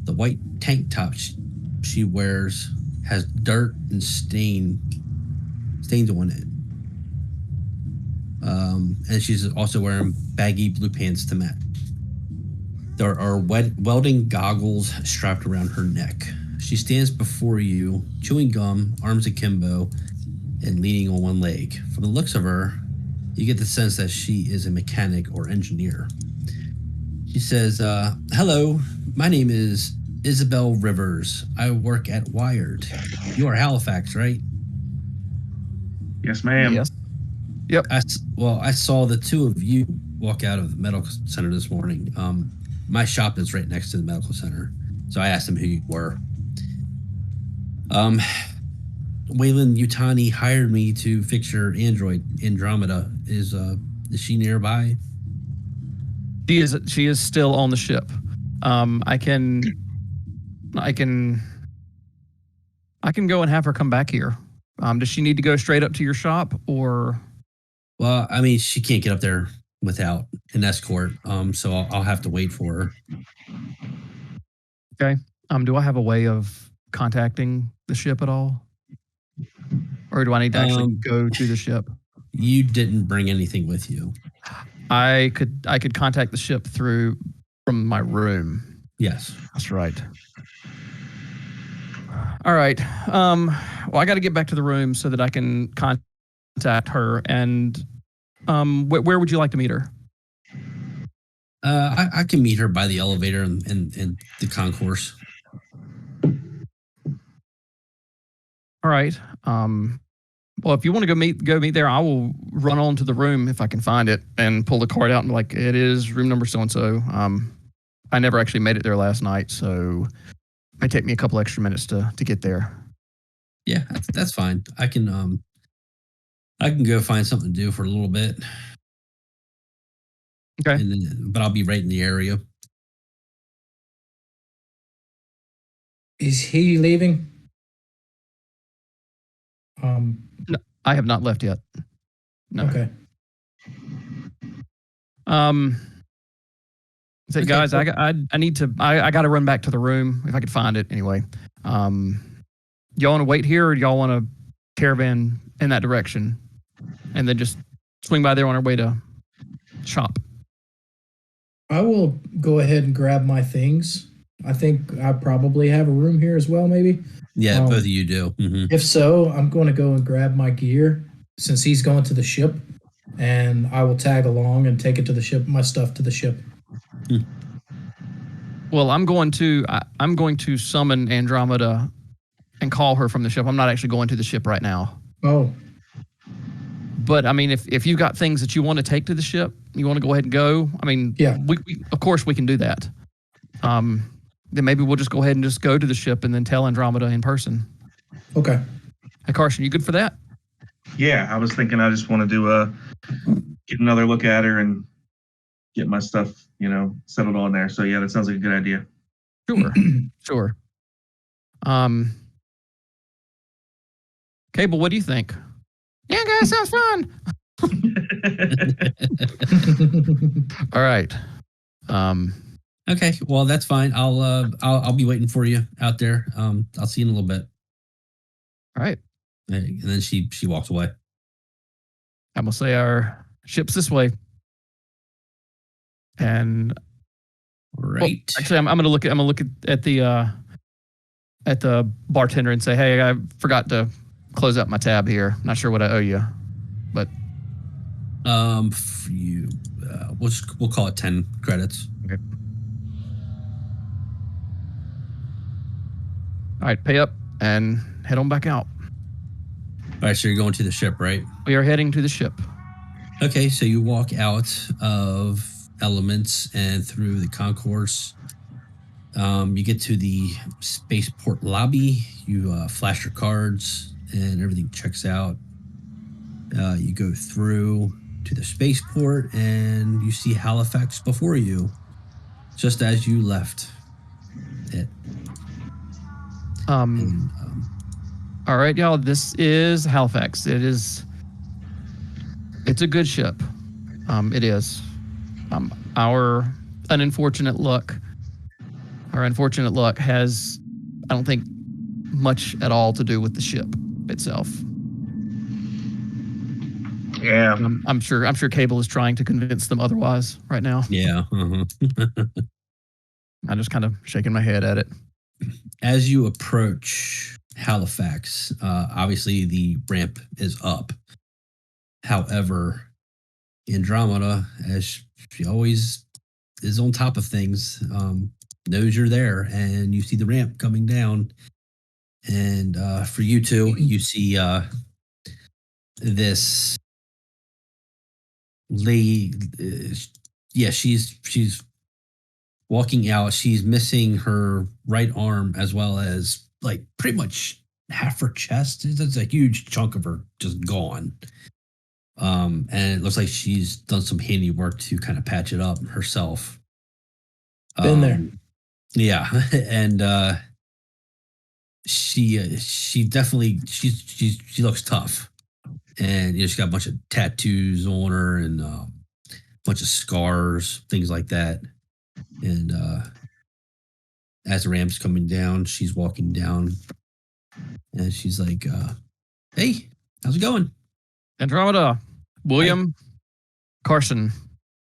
The white tank top she wears has dirt and stains on it. And she's also wearing baggy blue pants to match. There are welding goggles strapped around her neck. She stands before you, chewing gum, arms akimbo, and leaning on one leg. From the looks of her, you get the sense that she is a mechanic or engineer. She says, hello, my name is Isabel Rivers. I work at Wired. You are Halifax, right? Yes, ma'am. Yes. Yep. I saw the two of you walk out of the medical center this morning. My shop is right next to the medical center, so I asked them who you were. Weyland-Yutani hired me to fix your android, Andromeda. Is she nearby? She is still on the ship. I can go and have her come back here. Does she need to go straight up to your shop, or? Well, I mean, she can't get up there without an escort, so I'll have to wait for her. Okay. Do I have a way of contacting the ship at all? Or do I need to actually go to the ship? You didn't bring anything with you. I could contact the ship from my room. Yes. That's right. All right. Well, I got to get back to the room so that I can contact her. And where would you like to meet her? I can meet her by the elevator and the concourse. All right. Well, if you want to go meet there, I will run on to the room if I can find it and pull the card out and be like, it is room number so and so. I never actually made it there last night, so it might take me a couple extra minutes to get there. Yeah, that's fine. I can go find something to do for a little bit. Okay. But I'll be right in the area. Is he leaving? No, I have not left yet. No. Okay. So Okay, guys, cool. I got to run back to the room if I could find it anyway. Y'all want to wait here, or y'all want to caravan in that direction and then just swing by there on our way to shop? I will go ahead and grab my things. I think I probably have a room here as well, maybe. Yeah, both of you do. Mm-hmm. If so, I'm going to go and grab my gear since he's going to the ship, and I will tag along and take it to the ship, my stuff to the ship. Well, I'm going to summon Andromeda and call her from the ship. I'm not actually going to the ship right now. Oh, But I mean, if you've got things that you want to take to the ship, you want to go ahead and go. I mean, yeah. we of course we can do that. then maybe we'll just go ahead and just go to the ship and then tell Andromeda in person. Okay. Hey, Carson, you good for that? Yeah, I was thinking I just want to get another look at her and get my stuff, settled on there. So yeah, that sounds like a good idea. Sure. Cable, what do you think? Yeah, guys, sounds fun. All right. Okay, well that's fine. I'll be waiting for you out there. I'll see you in a little bit. All right. And then she walks away. I'm gonna say our ship's this way. And Right. well, actually, I'm gonna look at the bartender and say, hey, I forgot to close out my tab here. Not sure what I owe you, but for you, we'll call it 10 credits. okay. All right, pay up and head on back out. All right, so you're going to the ship, right? We are heading to the ship. Okay, so you walk out of Elements and through the concourse. You get to the spaceport lobby. You flash your cards, and everything checks out. You go through to the spaceport, and you see Halifax before you, just as you left it. All right, y'all. This is Halifax. It's a good ship. It is. Our unfortunate luck has, I don't think, much at all to do with the ship itself. Yeah. I'm sure Cable is trying to convince them otherwise right now. Yeah. I'm just kind of shaking my head at it. As you approach Halifax, obviously the ramp is up. However, Andromeda, as she always is on top of things, knows you're there, and you see the ramp coming down. And for you two, you see this lady. She's walking out. She's missing her right arm as well as like pretty much half her chest. That's a huge chunk of her just gone. And it looks like she's done some handiwork to kind of patch it up herself. Been there. Yeah, and she definitely she looks tough, and she's got a bunch of tattoos on her and a bunch of scars, things like that. And as the ramp's coming down, she's walking down, and she's like, "Hey, how's it going?" Andromeda, William, Carson.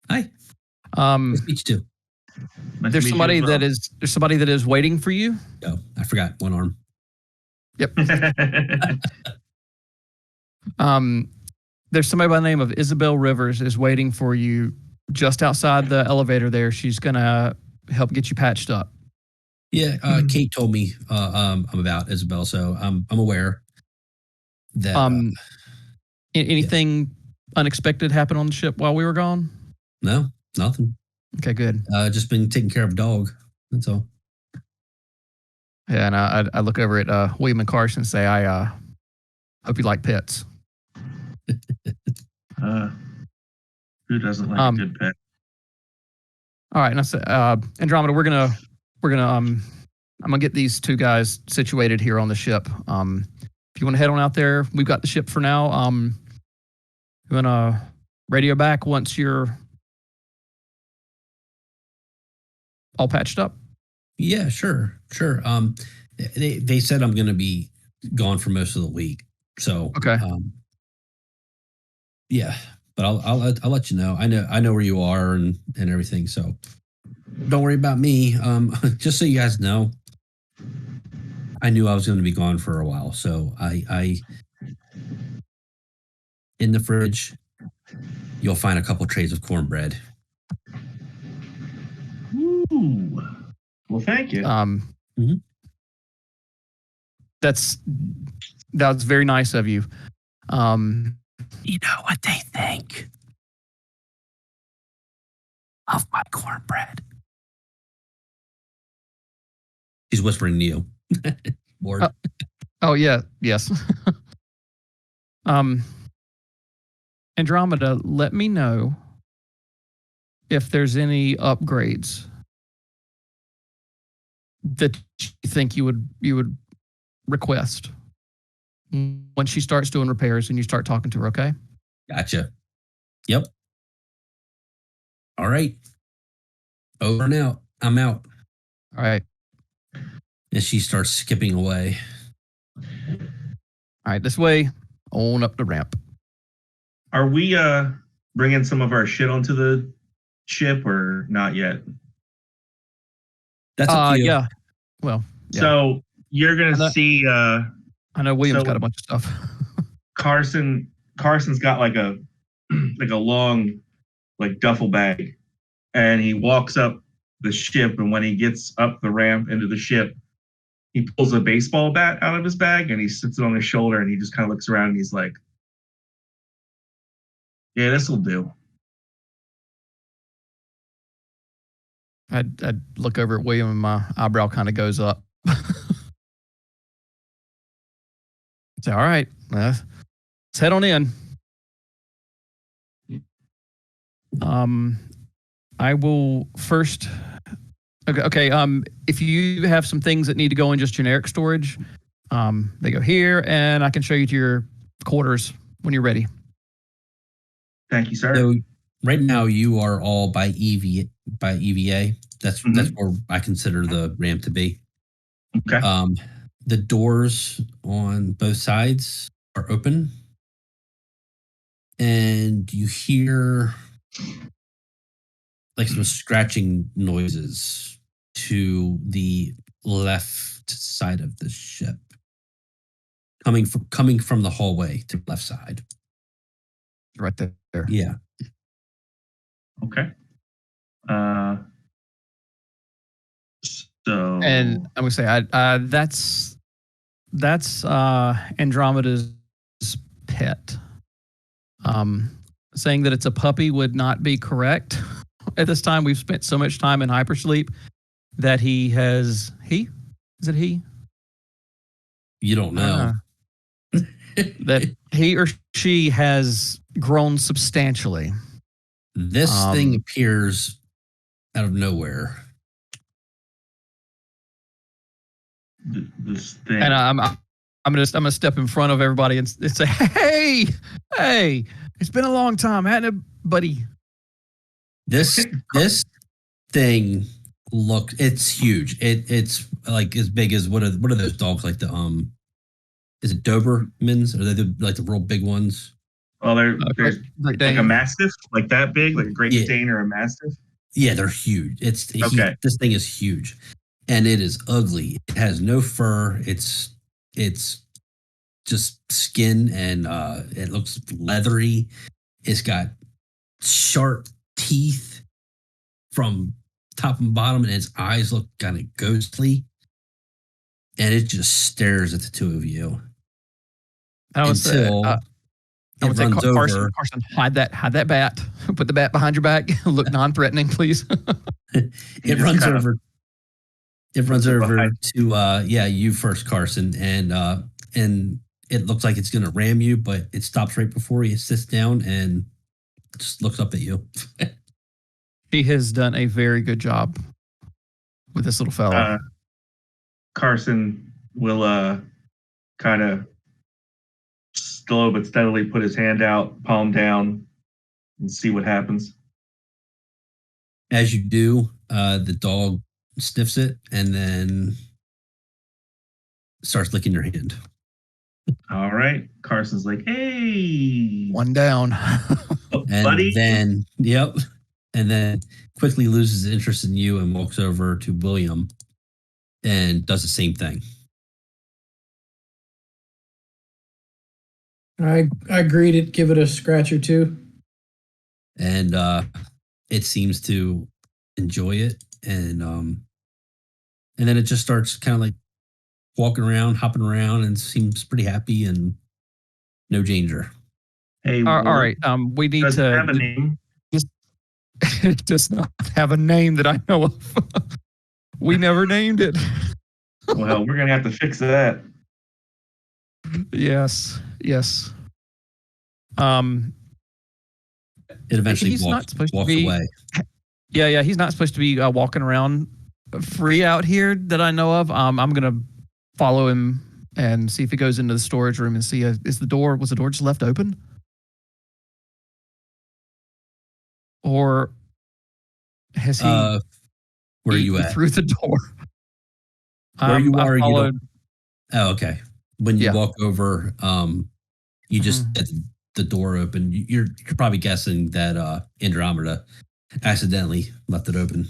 Hi. Nice to meet you too. Nice There's to meet somebody you as well. there's somebody that is waiting for you. Oh, I forgot one arm. Yep. There's somebody by the name of Isabel Rivers is waiting for you just outside the elevator there. She's gonna help get you patched up. Yeah, Kate told me I'm about Isabel, so I'm aware that. Anything unexpected happen on the ship while we were gone? No, nothing. Okay, good. Just been taking care of a dog. That's all. Yeah, and I look over at William and Carson and say, I hope you like pets. Who doesn't like a good pet? All right, and I said, Andromeda, we're gonna I'm gonna get these two guys situated here on the ship. If you want to head on out there, we've got the ship for now. You want to radio back once you're all patched up? Yeah, sure. They said I'm going to be gone for most of the week, so Okay. Yeah, but I'll let you know. I know where you are and everything, so don't worry about me. Just so you guys know, I knew I was going to be gone for a while, so I in the fridge, you'll find a couple trays of cornbread. Ooh. Well, thank you. That's very nice of you. You know what they think of my cornbread? He's whispering to you. Ward. Oh yeah, yes. Andromeda, let me know if there's any upgrades that you think you would request when she starts doing repairs and you start talking to her, okay? Gotcha. Yep. All right. Over and out. I'm out. All right. And she starts skipping away. All right, this way, on up the ramp. Are we bringing some of our shit onto the ship or not yet? That's up to you. Yeah. Well, yeah. So you're gonna see. I know William's so- got a bunch of stuff. Carson's got like a long like duffel bag, and he walks up the ship. And when he gets up the ramp into the ship, he pulls a baseball bat out of his bag and he sits it on his shoulder. And he just kind of looks around and he's like, "Yeah, this will do." I'd look over at William and my eyebrow kind of goes up. Say, all right, let's head on in. I will first. Okay. If you have some things that need to go in just generic storage, they go here, and I can show you to your quarters when you're ready. Thank you, sir. So right now you are all by EVA. That's where I consider the ramp to be. Okay. The doors on both sides are open, and you hear like some scratching noises to the left side of the ship, coming from the hallway to the left side. Right there. Yeah. Okay. So. And I'm gonna say, that's Andromeda's pet. Saying that it's a puppy would not be correct. At this time, we've spent so much time in hypersleep that is it he? You don't know. That he or she has grown substantially. This thing appears out of nowhere. This thing. And I'm gonna step in front of everybody and say, hey, it's been a long time, hasn't it, buddy? This thing it's huge. It's like as big as what are those dogs like the is it Dobermans? Are they the real big ones? Well, there's Great like Dane. a Mastiff, like that big, like a Great Dane or a Mastiff. Yeah, they're huge. Okay. This thing is huge, and it is ugly. It has no fur. It's just skin, and it looks leathery. It's got sharp teeth from top and bottom, and its eyes look kind of ghostly. And it just stares at the two of you. I would say, Carson, hide that bat. Put the bat behind your back. Look non-threatening, please. It runs over. It runs over to you first, Carson, and it looks like it's going to ram you, but it stops right before you. Sits down and just looks up at you. She has done a very good job with this little fella. Carson will kind of slow but steadily put his hand out, palm down, and see what happens. As you do, the dog sniffs it and then starts licking your hand. All right. Carson's like, "Hey, One down." And buddy. And then quickly loses interest in you and walks over to William and does the same thing. I greet it, give it a scratch or two. And it seems to enjoy it. And then it just starts kind of like walking around, hopping around, and seems pretty happy and no danger. Hey, all right. We need does to it have a name? It does not have a name that I know of. We never named it. Well, we're gonna have to fix that. Yes. It eventually He's not supposed to walks be- away. Yeah. He's not supposed to be walking around free out here that I know of. I'm gonna follow him and see if he goes into the storage room and see was the door just left open, or has he Where are you eaten at? through the door? Where you are, I you followed. Oh, okay. When you Yeah. walk over, you just get the door open. You're probably guessing that Andromeda accidentally left it open.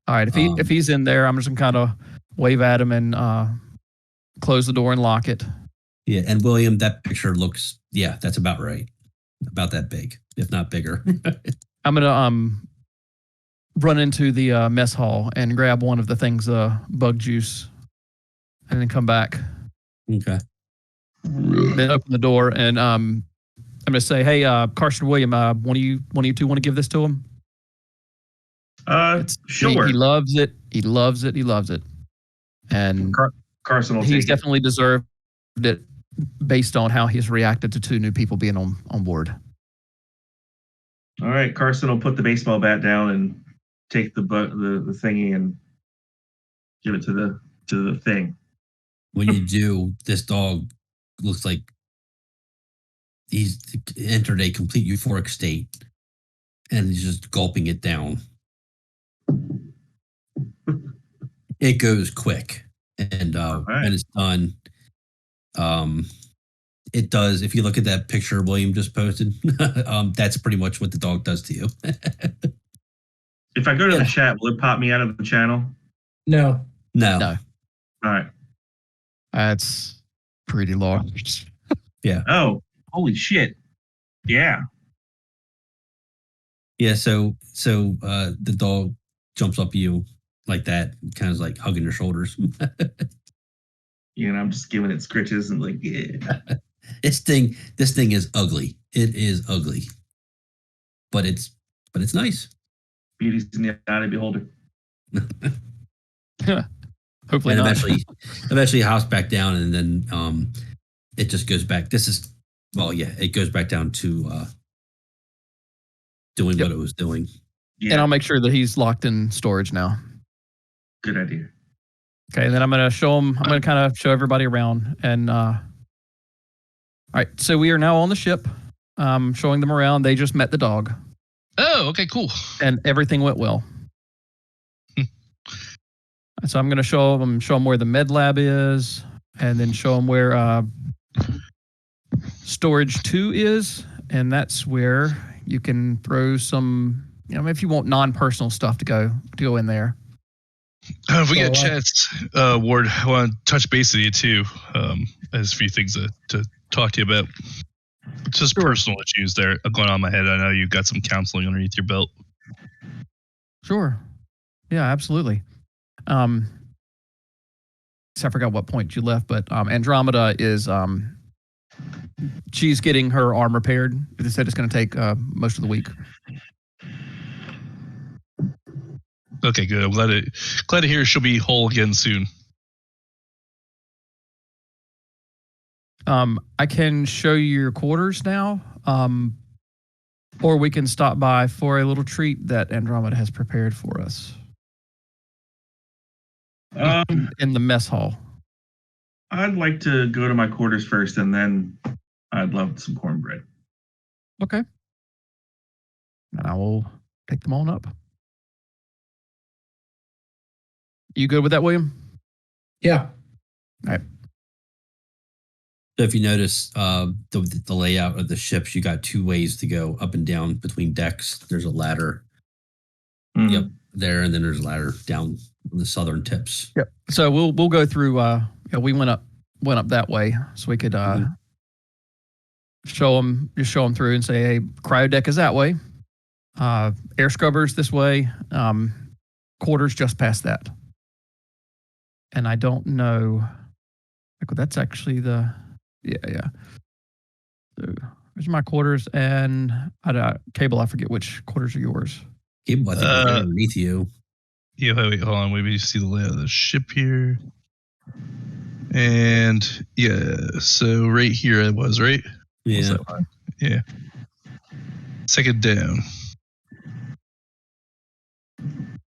All right, if he's in there, I'm just gonna kind of wave at him and close the door and lock it. Yeah, and William, that picture looks, that's about right. About that big, if not bigger. I'm gonna run into the mess hall and grab one of the things, bug juice, and then come back. Okay. Then open the door and I'm gonna say, "Hey, Carson, William, one of you two want to give this to him?" Sure. He loves it. He loves it. And Carson will he's take it. definitely deserved it based on how he's reacted to 2 new people being on board. All right, Carson will put the baseball bat down and take the thingy and give it to the thing. When you do, this dog looks like he's entered a complete euphoric state, and he's just gulping it down. It goes quick, and when it's done, it does. If you look at that picture William just posted, that's pretty much what the dog does to you. If I go to the chat, will it pop me out of the channel? No. No. All right. That's pretty large. Yeah. Oh, holy shit. Yeah. Yeah. So the dog jumps up you like that, kind of like hugging your shoulders. Yeah, and I'm just giving it scritches and like, yeah. This thing is ugly. It is ugly, but it's nice. Beauty's in the eye of the beholder. Hopefully And not. eventually it hops back down, and then it just goes back. It goes back down to doing what it was doing. Yeah. And I'll make sure that he's locked in storage now. Good idea. Okay, and then I'm going to show him. I'm going to kind of show everybody around. And all right, so we are now on the ship, showing them around. They just met the dog, Oh, okay, cool. and everything went well. So I'm going to show them where the med lab is, and then show them where storage 2 is, and that's where you can throw some, if you want non-personal stuff to go in there. If we get a chance, Ward, I want to touch base with you too. There's a few things to talk to you about. Just personal issues there going on in my head. I know you've got some counseling underneath your belt. Sure. Yeah, absolutely. So I forgot what point you left, but Andromeda is she's getting her arm repaired. They said it's going to take most of the week. Okay, good. I'm glad to hear she'll be whole again soon. I can show you your quarters now, or we can stop by for a little treat that Andromeda has prepared for us in the mess hall. I'd like to go to my quarters first, and then I'd love some cornbread. Okay. And I will take them on up. You good with that, William? Yeah. All right. So if you notice the layout of the ships, you got 2 ways to go up and down between decks. There's a ladder. Mm-hmm. Yep, there, and then there's a ladder down on the southern tips. Yep. So we'll go through. We went up that way, so we could show them through and say, hey, cryo deck is that way, air scrubbers this way, quarters just past that. And I don't know. That's actually the yeah. So there's my quarters, and Cable. I forget which quarters are yours. Cable, I think, is underneath you. Yeah, wait, hold on. Maybe you see the layout of the ship here. And yeah, so right here I was, right? Yeah. Was that line? Yeah. Second down. And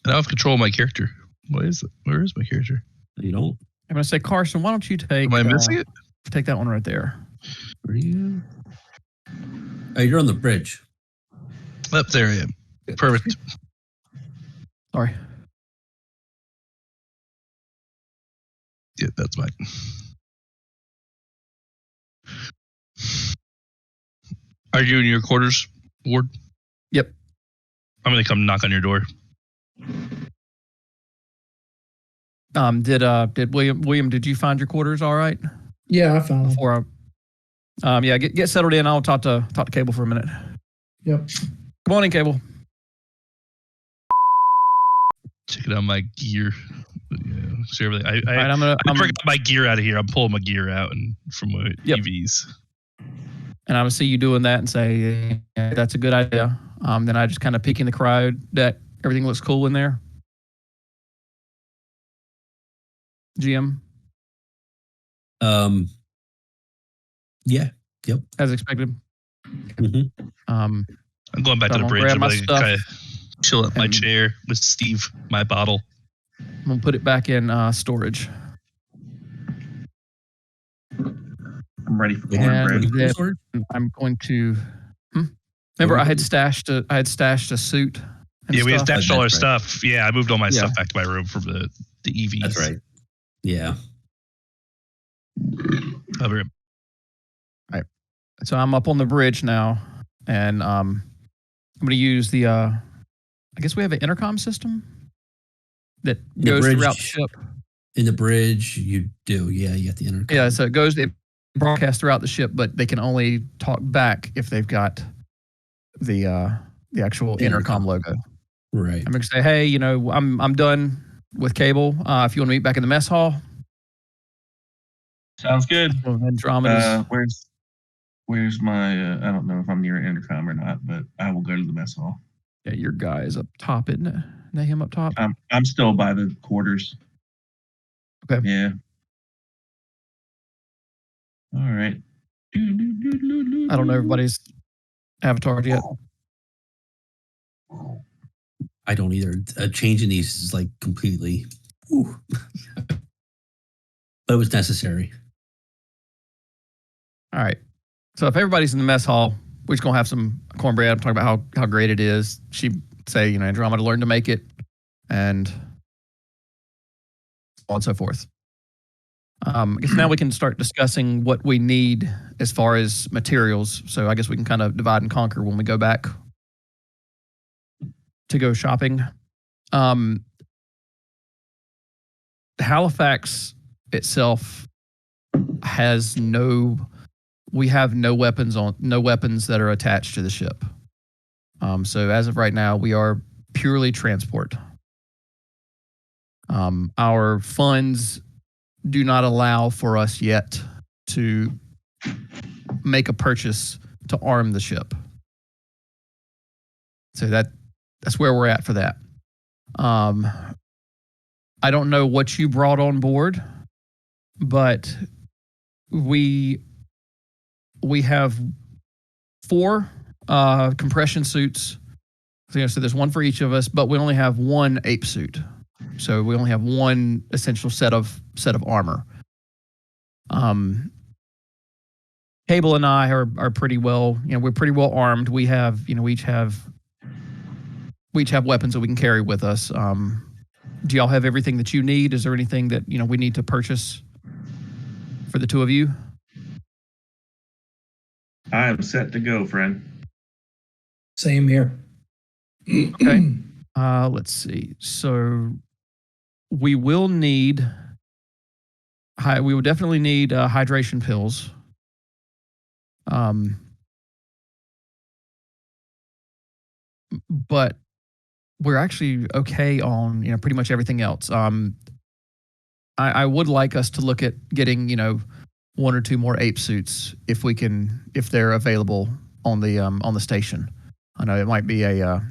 I have control of my character. What is it? Where is my character? You don't? I'm going to say, Carson, why don't you take... Am I missing it? Take that one right there. Where are you? Oh, you're on the bridge. Up there I am. Perfect. Sorry. Yeah, that's mine. Are you in your quarters, Ward? Yep. I'm going to come knock on your door. Did William, did you find your quarters all right? Yeah, I found them. Before yeah, get settled in. I'll talk to Cable for a minute. Yep. Good morning, Cable. Checking out my gear. Yeah, so everything. All right, I'm bring my gear out of here. I'm pulling my gear out and from my EVs. And I'm gonna see you doing that and say, yeah, that's a good idea. Then I just kind of peek in the crowd that everything looks cool in there. GM. Yeah. Yep. As expected. Mm-hmm. I'm going back to the bridge. Grab I'm my going stuff to chill up my chair with Steve, my bottle. I'm gonna put it back in storage. I'm ready for And cornbread. I'm going to. Remember, I had stashed a suit. And We had stuff. stashed all our right. stuff. Yeah, I moved all my stuff back to my room from the EVs. That's right. Yeah. I'll be right. Right. So I'm up on the bridge now, and I'm going to use the. I guess we have an intercom system that goes throughout the ship. In the bridge, you do. Yeah, you got the intercom. Yeah, so it broadcasts throughout the ship, but they can only talk back if they've got the actual intercom logo. Right. I'm going to say, hey, I'm done with Cable. If you want to meet back in the mess hall. Sounds good. Andromeda's. Where's my? I don't know if I'm near intercom or not, but I will go to the mess hall. Yeah, your guy is up top, isn't it? Isn't him up top? I'm still by the quarters. Okay. Yeah. All right. I don't know everybody's avatars yet. I don't either. Changing these is like completely. But it was necessary. All right. So if everybody's in the mess hall, we're just gonna have some cornbread. I'm talking about how great it is. She say, Andromeda learned to make it, and so on and so forth. I guess now we can start discussing what we need as far as materials. So I guess we can kind of divide and conquer when we go back to go shopping. Halifax itself has we have no weapons that are attached to the ship. So as of right now, we are purely transport. Our funds do not allow for us yet to make a purchase to arm the ship. So that's where we're at for that. I don't know what you brought on board, but we have 4 compression suits. So there's one for each of us, but we only have 1 ape suit. So we only have 1 essential set of armor. Cable and I are pretty well, we're pretty well armed. We have, we each have weapons that we can carry with us. Do y'all have everything that you need? Is there anything that, we need to purchase for the 2 of you? I am set to go, friend. Same here. Okay. Let's see. So we will need. We will definitely need hydration pills. But we're actually okay on pretty much everything else. I would like us to look at getting 1 or 2 more ape suits if they're available on the station. I know it might be a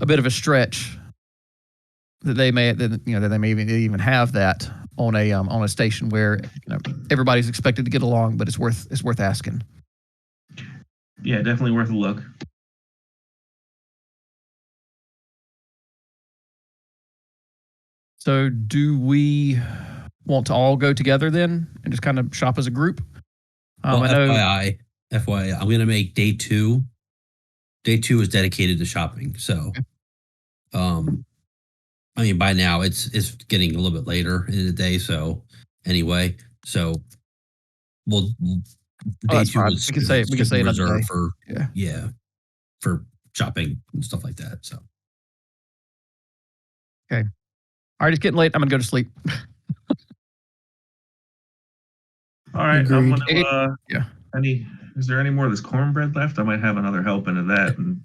bit of a stretch that they may even have that on a station where everybody's expected to get along, but it's worth asking. Yeah, definitely worth a look. So do we want to all go together then and just kind of shop as a group? Well, I know. FYI, I'm going to make day 2. Day 2 is dedicated to shopping. So, I mean, by now it's getting a little bit later in the day. So, anyway, so we'll day 2 fine. is We can say another reserved day. for Yeah. for shopping and stuff like that. So, All right, it's getting late. I'm gonna go to sleep. All right, Agreed. I'm gonna. Yeah. Is there any more of this cornbread left? I might have another helping of that and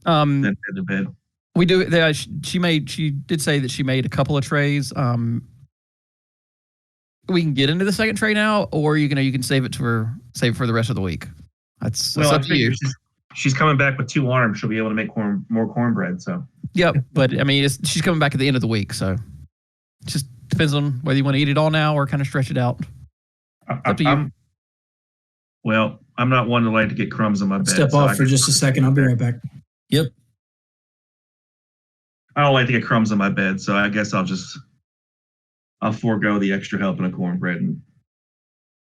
then head to bed. We do. She did say that she made a couple of trays. We can get into the second tray now, or you can save it for the rest of the week. That's up to you. She's coming back with 2 arms. She'll be able to make more cornbread. So. Yep, but I mean, she's coming back at the end of the week, so it just depends on whether you want to eat it all now or kind of stretch it out. It's up to you. I'm not one to like to get crumbs on my bed. Step off for just a second. I'll be right back. yep. I don't like to get crumbs on my bed, so I guess I'll forego the extra helping of cornbread, and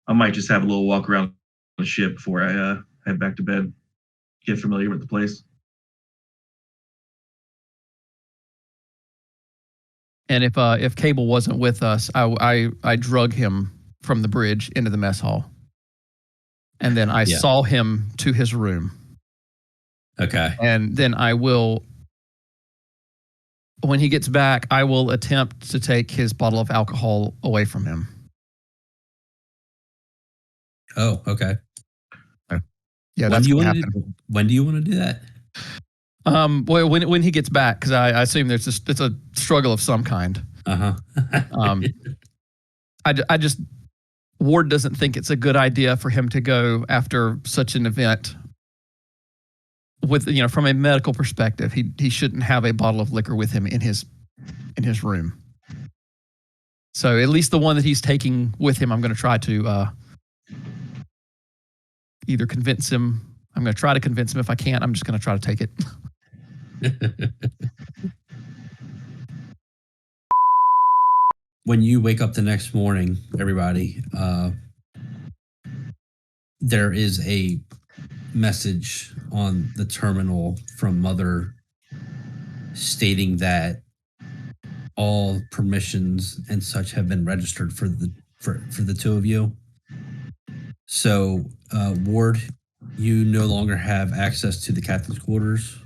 I might just have a little walk around the ship before I head back to bed. Get familiar with the place. And if Cable wasn't with us, I drug him from the bridge into the mess hall, and then I saw him to his room. Okay. And then I will, when he gets back, I will attempt to take his bottle of alcohol away from him. Oh, okay. Yeah, When do you want to do that? Well, when he gets back, because I assume it's a struggle of some kind. I just Ward doesn't think it's a good idea for him to go after such an event. With from a medical perspective, he shouldn't have a bottle of liquor with him in his room. So at least the one that he's taking with him, I'm going to try to either convince him. I'm going to try to convince him. If I can't, I'm just going to try to take it. When you wake up the next morning, everybody, there is a message on the terminal from Mother stating that all permissions and such have been registered for the 2 of you. So, Ward, you no longer have access to the captain's quarters.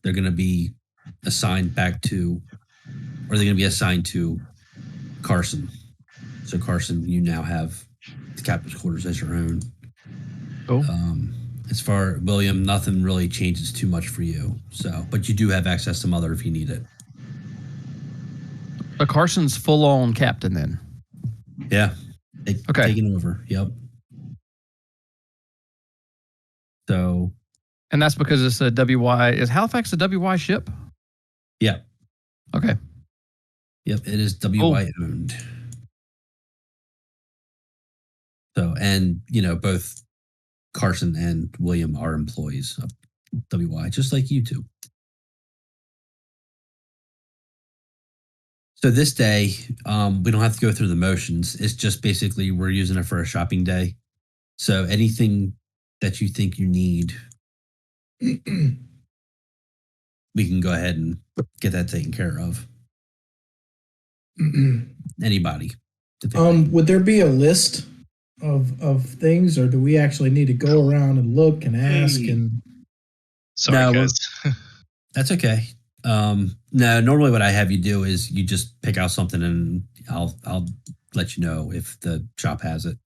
They're going to be assigned to Carson. So Carson, you now have the captain's quarters as your own. Cool. As far as William, nothing really changes too much for you. So, but you do have access to Mother if you need it. But Carson's full-on captain then. Yeah. Okay. Taking over. Yep. So. And that's because it's a WY. Is Halifax a WY ship? Yeah. Okay. Yep. It is WY owned. So, and both Carson and William are employees of WY, just like you two. So this day, we don't have to go through the motions. It's just basically we're using it for a shopping day. So anything that you think you need, we can go ahead and get that taken care of. Anybody. Would there be a list of things, or do we actually need to go around and look and ask? And sorry, guys. That's okay. No, normally what I have you do is you just pick out something and I'll let you know if the shop has it.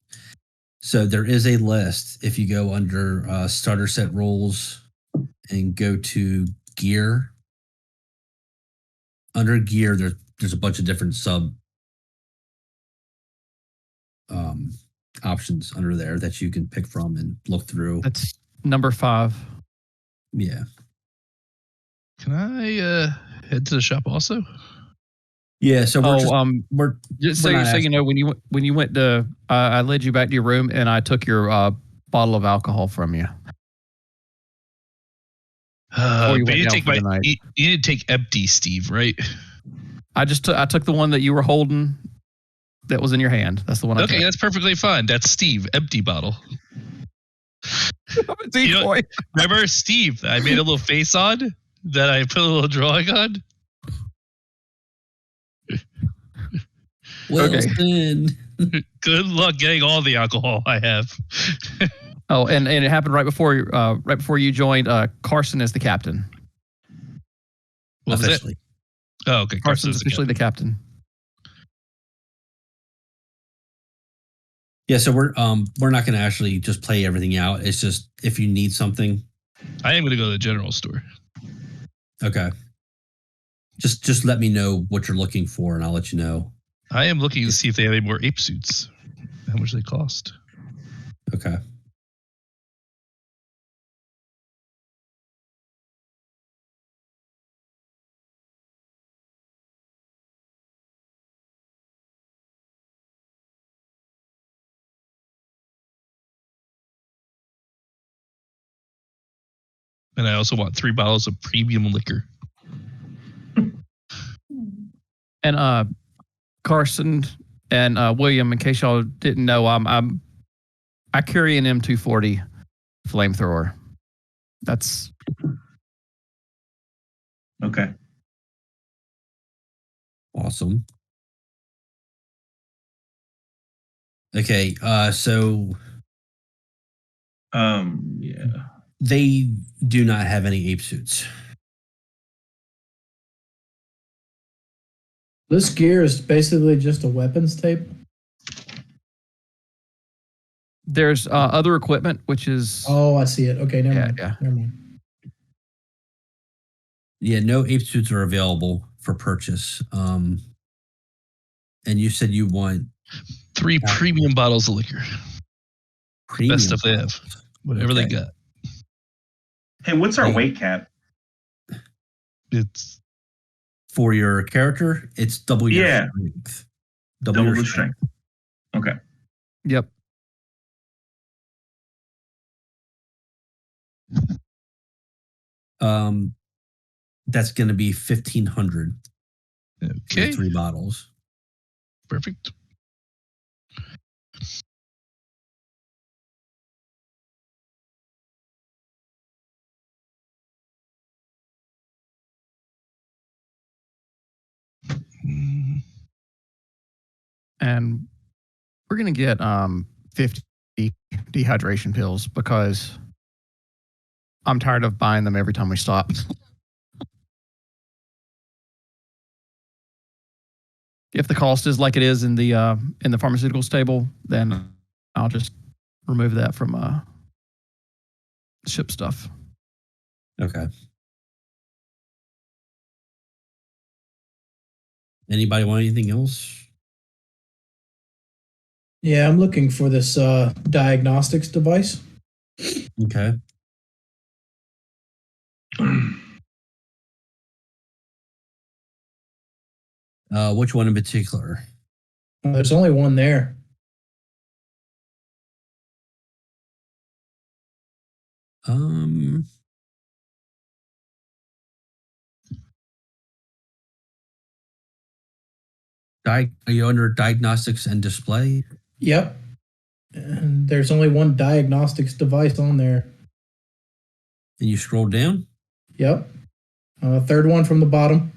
So there is a list. If you go under starter set rules and go to gear, under gear there's a bunch of different sub options under there that you can pick from and look through. That's number 5. Yeah. Can I head to the shop also? Yeah, so we're just so you know, when you went to, I led you back to your room and I took your bottle of alcohol from you. But you didn't take empty, Steve, right? I took the one that you were holding that was in your hand. That's the one I took. Okay, that's perfectly fine. That's Steve, empty bottle. Decoy. Remember Steve? I made a little face on that I put a little drawing on. Wilson. Good luck getting all the alcohol I have. Oh, and it happened right before you joined. Carson as the captain. What was it? Oh, okay. Carson's officially the captain. Yeah, so we're not going to actually just play everything out. It's just if you need something. I am going to go to the general store. Okay. Just let me know what you're looking for, and I'll let you know. I am looking to see if they have any more ape suits. How much they cost? Okay. And I also want 3 bottles of premium liquor. And Carson and William, in case y'all didn't know, I carry an M240 flamethrower. That's okay. Awesome. Okay, so yeah. They do not have any ape suits. This gear is basically just a weapons table. There's other equipment, which is. Oh, I see it. Okay, never mind. Yeah. Never mind. Yeah, no ape suits are available for purchase. And you said you want 3 premium bottles of liquor. Best stuff they have. Whatever they got. Hey, what's our weight cap? It's for your character. It's double your strength. Double your strength. Okay. Yep. That's going to be 1,500. Okay. 3 bottles. Perfect. And we're going to get 50 dehydration pills because I'm tired of buying them every time we stop. If the cost is like it is in the pharmaceuticals table, then I'll just remove that from ship stuff. Okay. Anybody want anything else? Yeah, I'm looking for this diagnostics device. Okay. Which one in particular? There's only one there. Are you under diagnostics and display? Yep. And there's only one diagnostics device on there. And you scroll down? Yep. Third one from the bottom.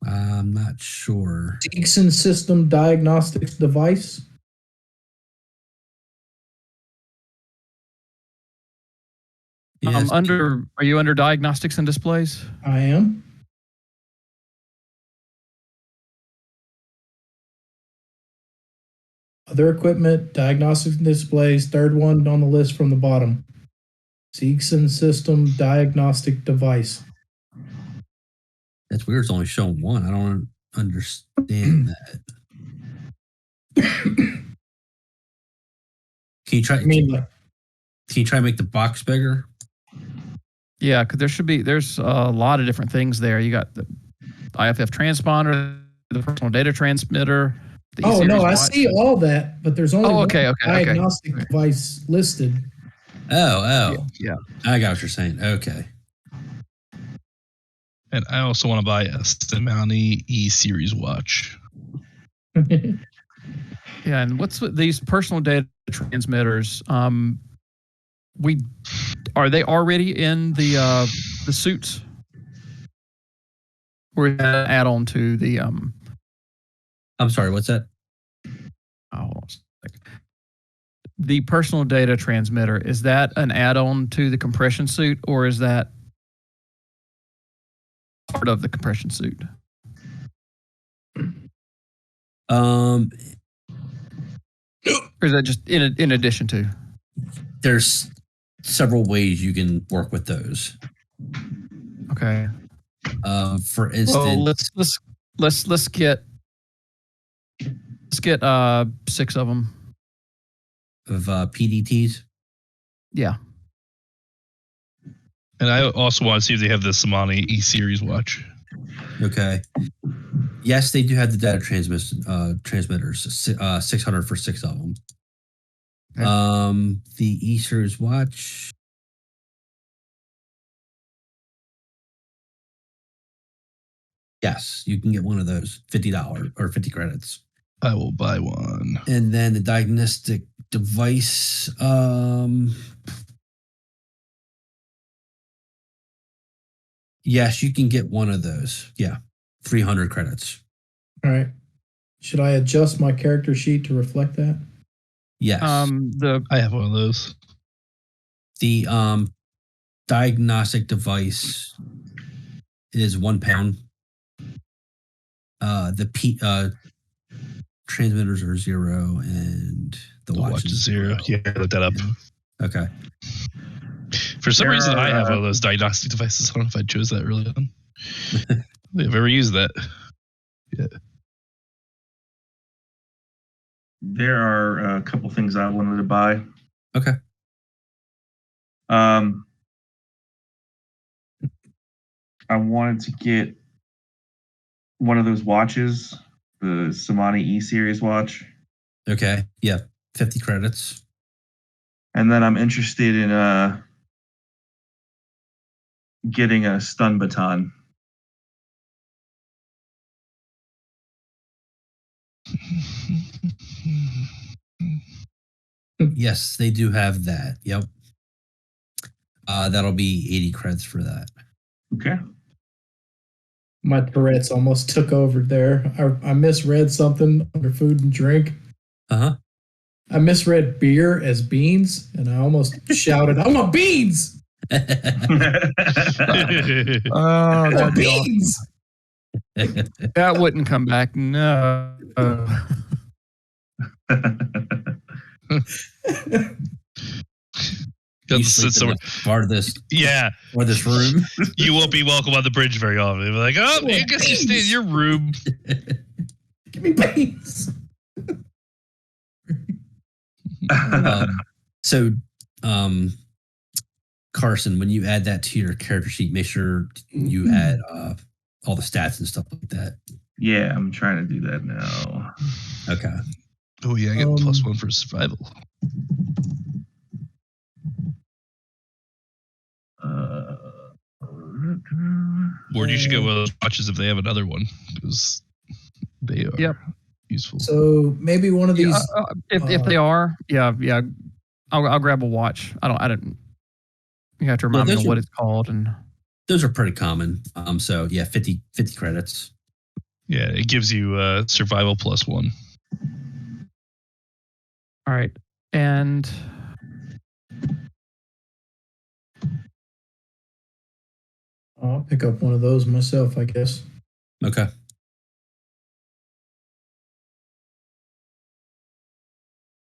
I'm not sure. Dixon System Diagnostics Device. Yes. Are you under diagnostics and displays? I am. Other equipment, diagnostics and displays, third one on the list from the bottom. Dixon System Diagnostic Device. That's weird. It's only showing one. I don't. understand that. Can you try? I mean, like, Can you try and make the box bigger? Yeah, because there's a lot of different things there. You got the IFF transponder, the personal data transmitter. The oh E-Series no, I watch. see all that, but there's only one diagnostic okay. device listed. Oh, Yeah. I got what you're saying. Okay. And I also want to buy a Stimani E-Series watch. Yeah, and what's with these personal data transmitters? Are they already in the suits, or is that an add-on to the I'm sorry. What's that? hold on a second. The personal data transmitter, is that an add-on to the compression suit, or is that part of the compression suit? Or is that just in addition to? There's several ways you can work with those. Okay. For instance, Let's get 6 of them. Of PDTs. Yeah. And I also want to see if they have the Stimani E-Series watch. Okay. Yes, they do have the data transmitters. 600 for 6 of them. Okay. The E-Series watch. Yes, you can get one of those. $50 or 50 credits. I will buy one. And then the diagnostic device. Yes, you can get one of those. Yeah, 300 credits. All right. Should I adjust my character sheet to reflect that? Yes. I have one of those. The diagnostic device is £1. The transmitters are 0 and the watch is 0. Yeah, look that up. Okay. For some reason, I have one of those diagnostic devices. I don't know if I chose that early on. I've ever used that. Yeah. There are a couple things I wanted to buy. Okay. I wanted to get one of those watches, the Stimani E-Series watch. Okay. Yeah. 50 credits. And then I'm interested in getting a stun baton. Yes, they do have that. Yep. That'll be 80 credits for that. Okay. My Tourette's almost took over there. I misread something under food and drink. Uh-huh. I misread beer as beans, and I almost shouted, I want beans! Oh, I want that'd be awesome. beans! That wouldn't come back. No. You sleep in the farthest for this room. You won't be welcome on the bridge very often. You'll be like, oh, I guess you stay in your room. Give me beans! Carson, when you add that to your character sheet, make sure you add all the stats and stuff like that. Yeah, I'm trying to do that now. Okay. Oh, yeah, I get +1 for survival. Ward, you should get one of those watches if they have another one, because they are useful. So maybe one of these. If they are, I'll grab a watch. I don't. You have to remind me of what it's called, and those are pretty common. So yeah, 50 credits. Yeah, it gives you survival +1. All right, and I'll pick up one of those myself, I guess. Okay.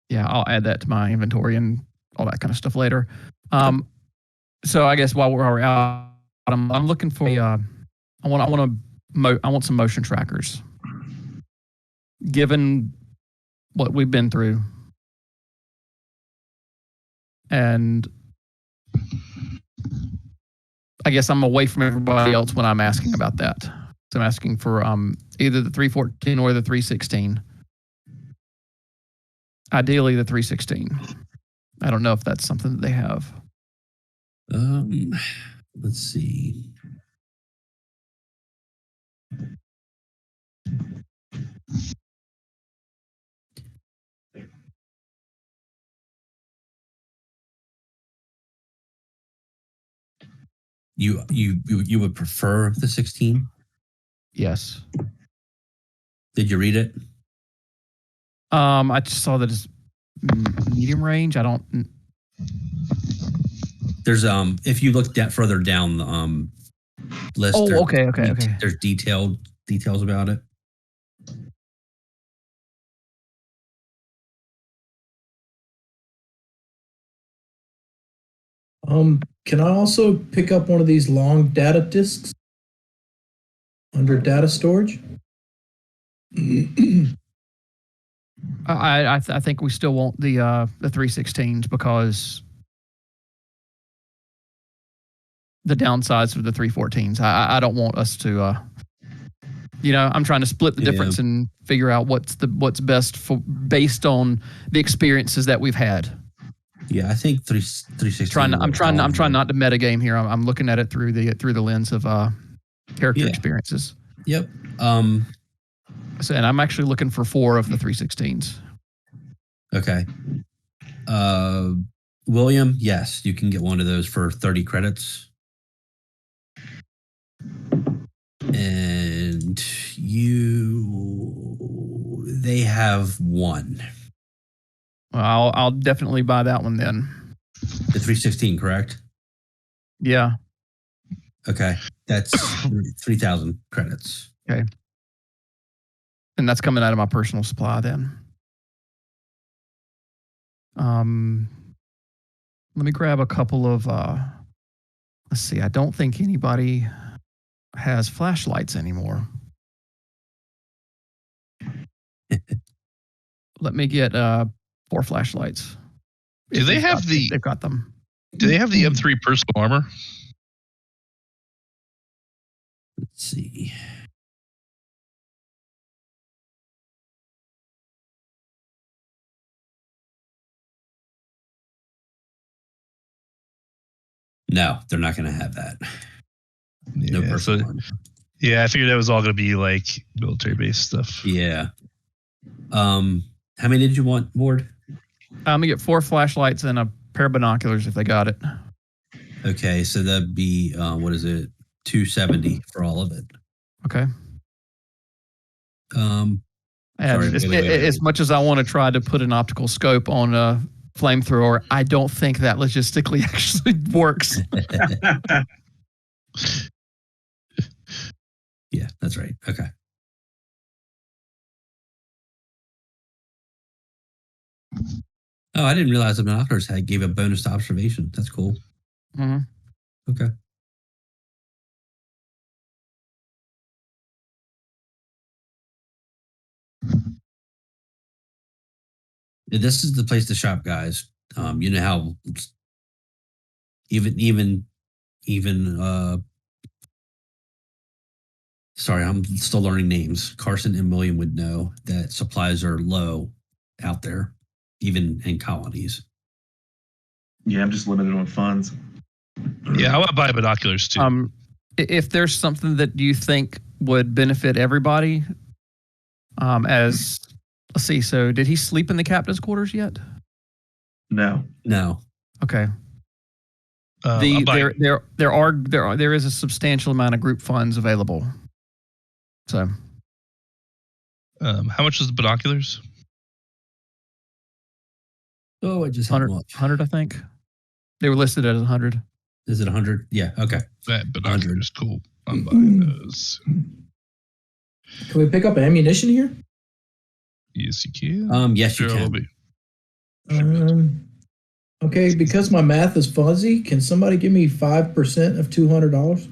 Yeah, I'll add that to my inventory and all that kind of stuff later. So I guess while we're out, I'm looking for I want some motion trackers. given what we've been through. And I guess I'm away from everybody else when I'm asking about that. So I'm asking for either the 314 or the 316. Ideally, the 316. I don't know if that's something that they have. Let's see. You would prefer the 16? Yes. Did you read it? I just saw that it's medium range. I don't. There's if you look further down the list. Oh, okay. There's details about it. Can I also pick up one of these long data disks under data storage? I think we still want the 316s because the downsides of the 314s. I don't want us to. I'm trying to split the difference and figure out what's best for based on the experiences that we've had. Yeah, I think 316. I'm trying not to metagame here. I'm looking at it through the lens of character experiences. Yep. So, and I'm actually looking for 4 of the 316s. Okay. William, yes, you can get one of those for 30 credits. And they have one. Well, I'll definitely buy that one then. The 316, correct? Yeah. Okay. That's 3,000 credits. Okay. And that's coming out of my personal supply then. Let me grab a couple of, let's see, I don't think anybody has flashlights anymore. Let me get 4 flashlights. Do they have they've got them. Do they have the M3 personal armor? Let's see. No, they're not going to have that. No personal armor. Yeah, I figured that was all going to be like military-based stuff. Yeah. How many did you want, Ward? I'm going to get 4 flashlights and a pair of binoculars if they got it. Okay, so that'd be, what is it? $270 for all of it. Okay. Sorry, as much as I want to try to put an optical scope on a flamethrower, I don't think that logistically actually works. Yeah, that's right. Okay. Oh, I didn't realize the binoculars gave a bonus to observation. That's cool. Mm-hmm. Okay. This is the place to shop, guys. You know how even sorry, I'm still learning names. Carson and William would know that supplies are low out there, even in colonies. Yeah, I'm just limited on funds. Yeah, I want to buy binoculars too. If there's something that you think would benefit everybody, let's see. So, did he sleep in the captain's quarters yet? No. Okay. There is a substantial amount of group funds available. So, how much is the binoculars? Oh, I just 100, I think. They were listed as 100. Is it 100? Yeah. Okay. That binoculars, cool. I'm buying those. Can we pick up ammunition here? Yes, you can. Yes, you can. Okay, because my math is fuzzy, can somebody give me 5% of $200?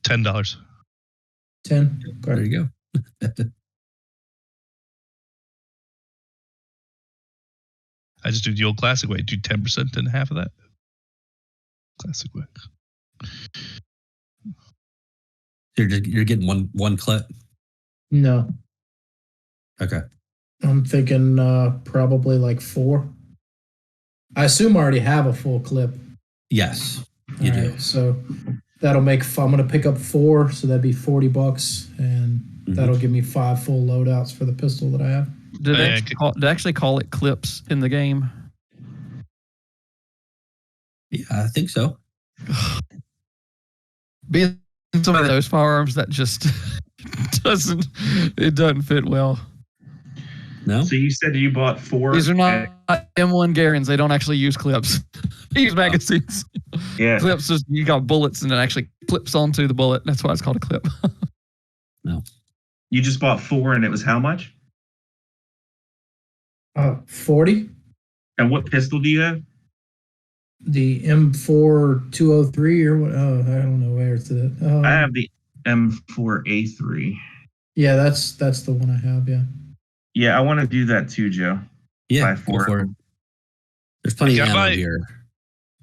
$10. 10. There you go. I just do the old classic way. Do 10% and half of that. Classic way. You're getting one clip. No, Okay. I'm thinking probably like 4. I assume I already have a full clip. Yes, you All do. right, so that'll make. I'm gonna pick up 4, so that'd be $40, and that'll give me 5 full loadouts for the pistol that I have. Did they actually call it clips in the game? Yeah, I think so. Being some of those firearms that just doesn't fit well. No. So you said you bought 4. These are not M1 Garins. They don't actually use clips. They use magazines. Yeah. Clips is you got bullets and it actually clips onto the bullet. That's why it's called a clip. No. You just bought 4, and it was how much? 40. And what pistol do you have? The M4 203 or what? Oh, I don't know where it's at. I have the M4A3. Yeah, that's the one I have. Yeah. Yeah, I want to do that too, Joe. Yeah, Buy 4 go for it. There's plenty of ammo here.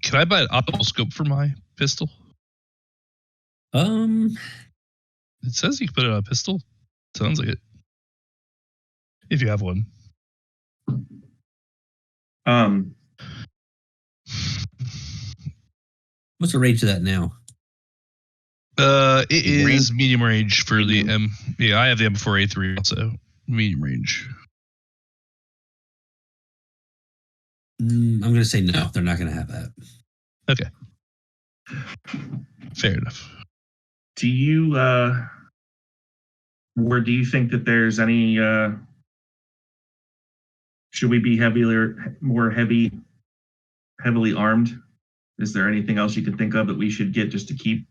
Can I buy an optical scope for my pistol? It It says you can put it on a pistol. Sounds like it. If you have one. What's the range of that now? It is medium range for the M. Yeah, I have the M4A3 also. Medium range. I'm going to say no. They're not going to have that. Okay. Fair enough. Do you, Ward, do you think that there's any, should we be heavily armed? Is there anything else you can think of that we should get just to keep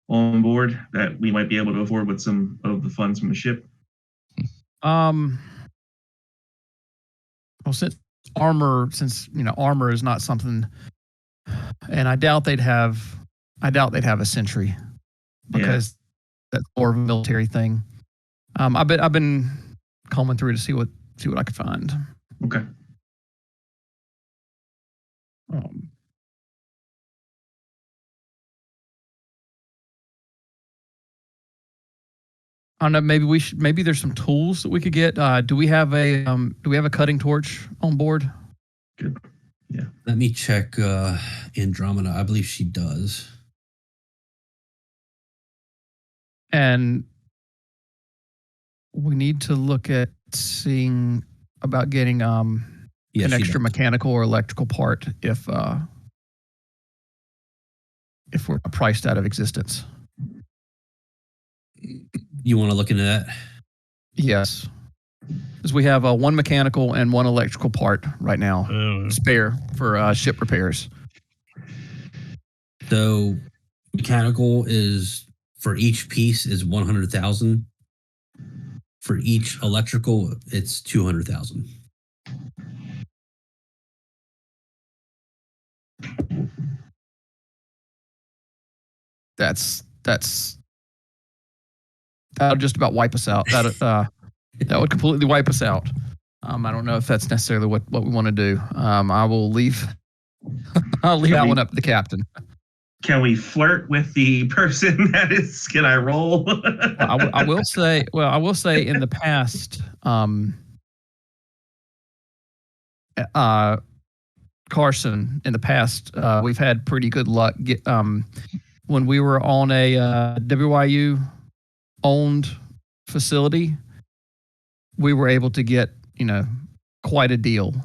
on board that we might be able to afford with some of the funds from the ship? Well, since armor is not something, and I doubt they'd have a sentry because that's more of a military thing. I've been combing through to see what I could find. Okay. I don't know. Maybe there's some tools that we could get. Do we have a cutting torch on board? Good. Yeah. Let me check Andromeda. I believe she does. And we need to look at seeing about getting an extra mechanical or electrical part if we're priced out of existence. You want to look into that? Yes. Because we have one mechanical and one electrical part right now, spare for ship repairs. So mechanical is for each piece is 100,000. For each electrical, it's 200,000. That'll just about wipe us out. That would completely wipe us out. I don't know if that's necessarily what we want to do. I will leave. I'll leave that one up to the captain. Can we flirt with the person that is? Can I roll? I will say. Well, I will say in the past, Carson. In the past, we've had pretty good luck. When we were on a Wey-Yu owned facility, we were able to get quite a deal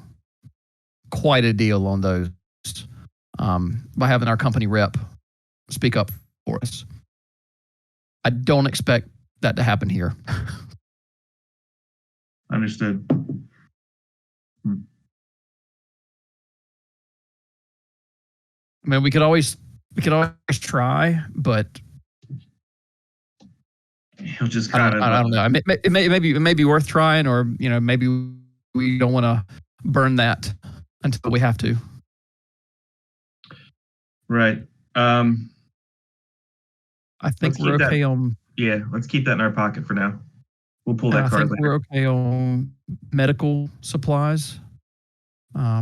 on those by having our company rep speak up for us. I don't expect that to happen here. Understood. I mean, we could always try, but he'll just kind of. I don't know. It may be worth trying, or maybe we don't want to burn that until we have to. Right. I think we're okay on Yeah, let's keep that in our pocket for now. We'll pull that I card think later. we're okay on medical supplies. I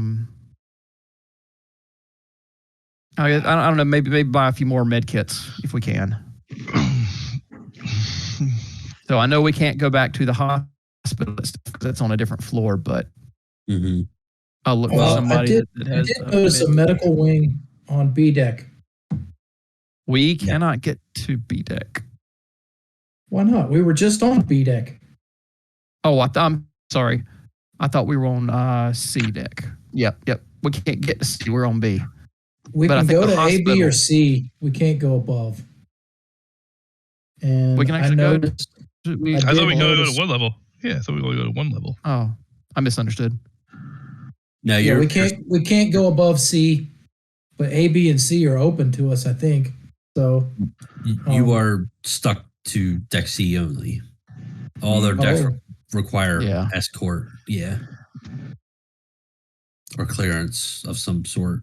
don't know. Maybe buy a few more med kits if we can. So I know we can't go back to the hospital because that's on a different floor, but I'll look for somebody that has. I did notice a medical wing on B deck. We cannot get to B deck. Why not? We were just on B deck. Oh, I'm sorry. I thought we were on C deck. Yep. We can't get to C. We're on B. We can go to A, B, or C. We can't go above. And we can actually I thought we could go to one level. Yeah, I thought we could go to one level. Oh, I misunderstood. No, we can't go above C, but A, B, and C are open to us, I think. So you are stuck to deck C only. All their decks require escort, or clearance of some sort.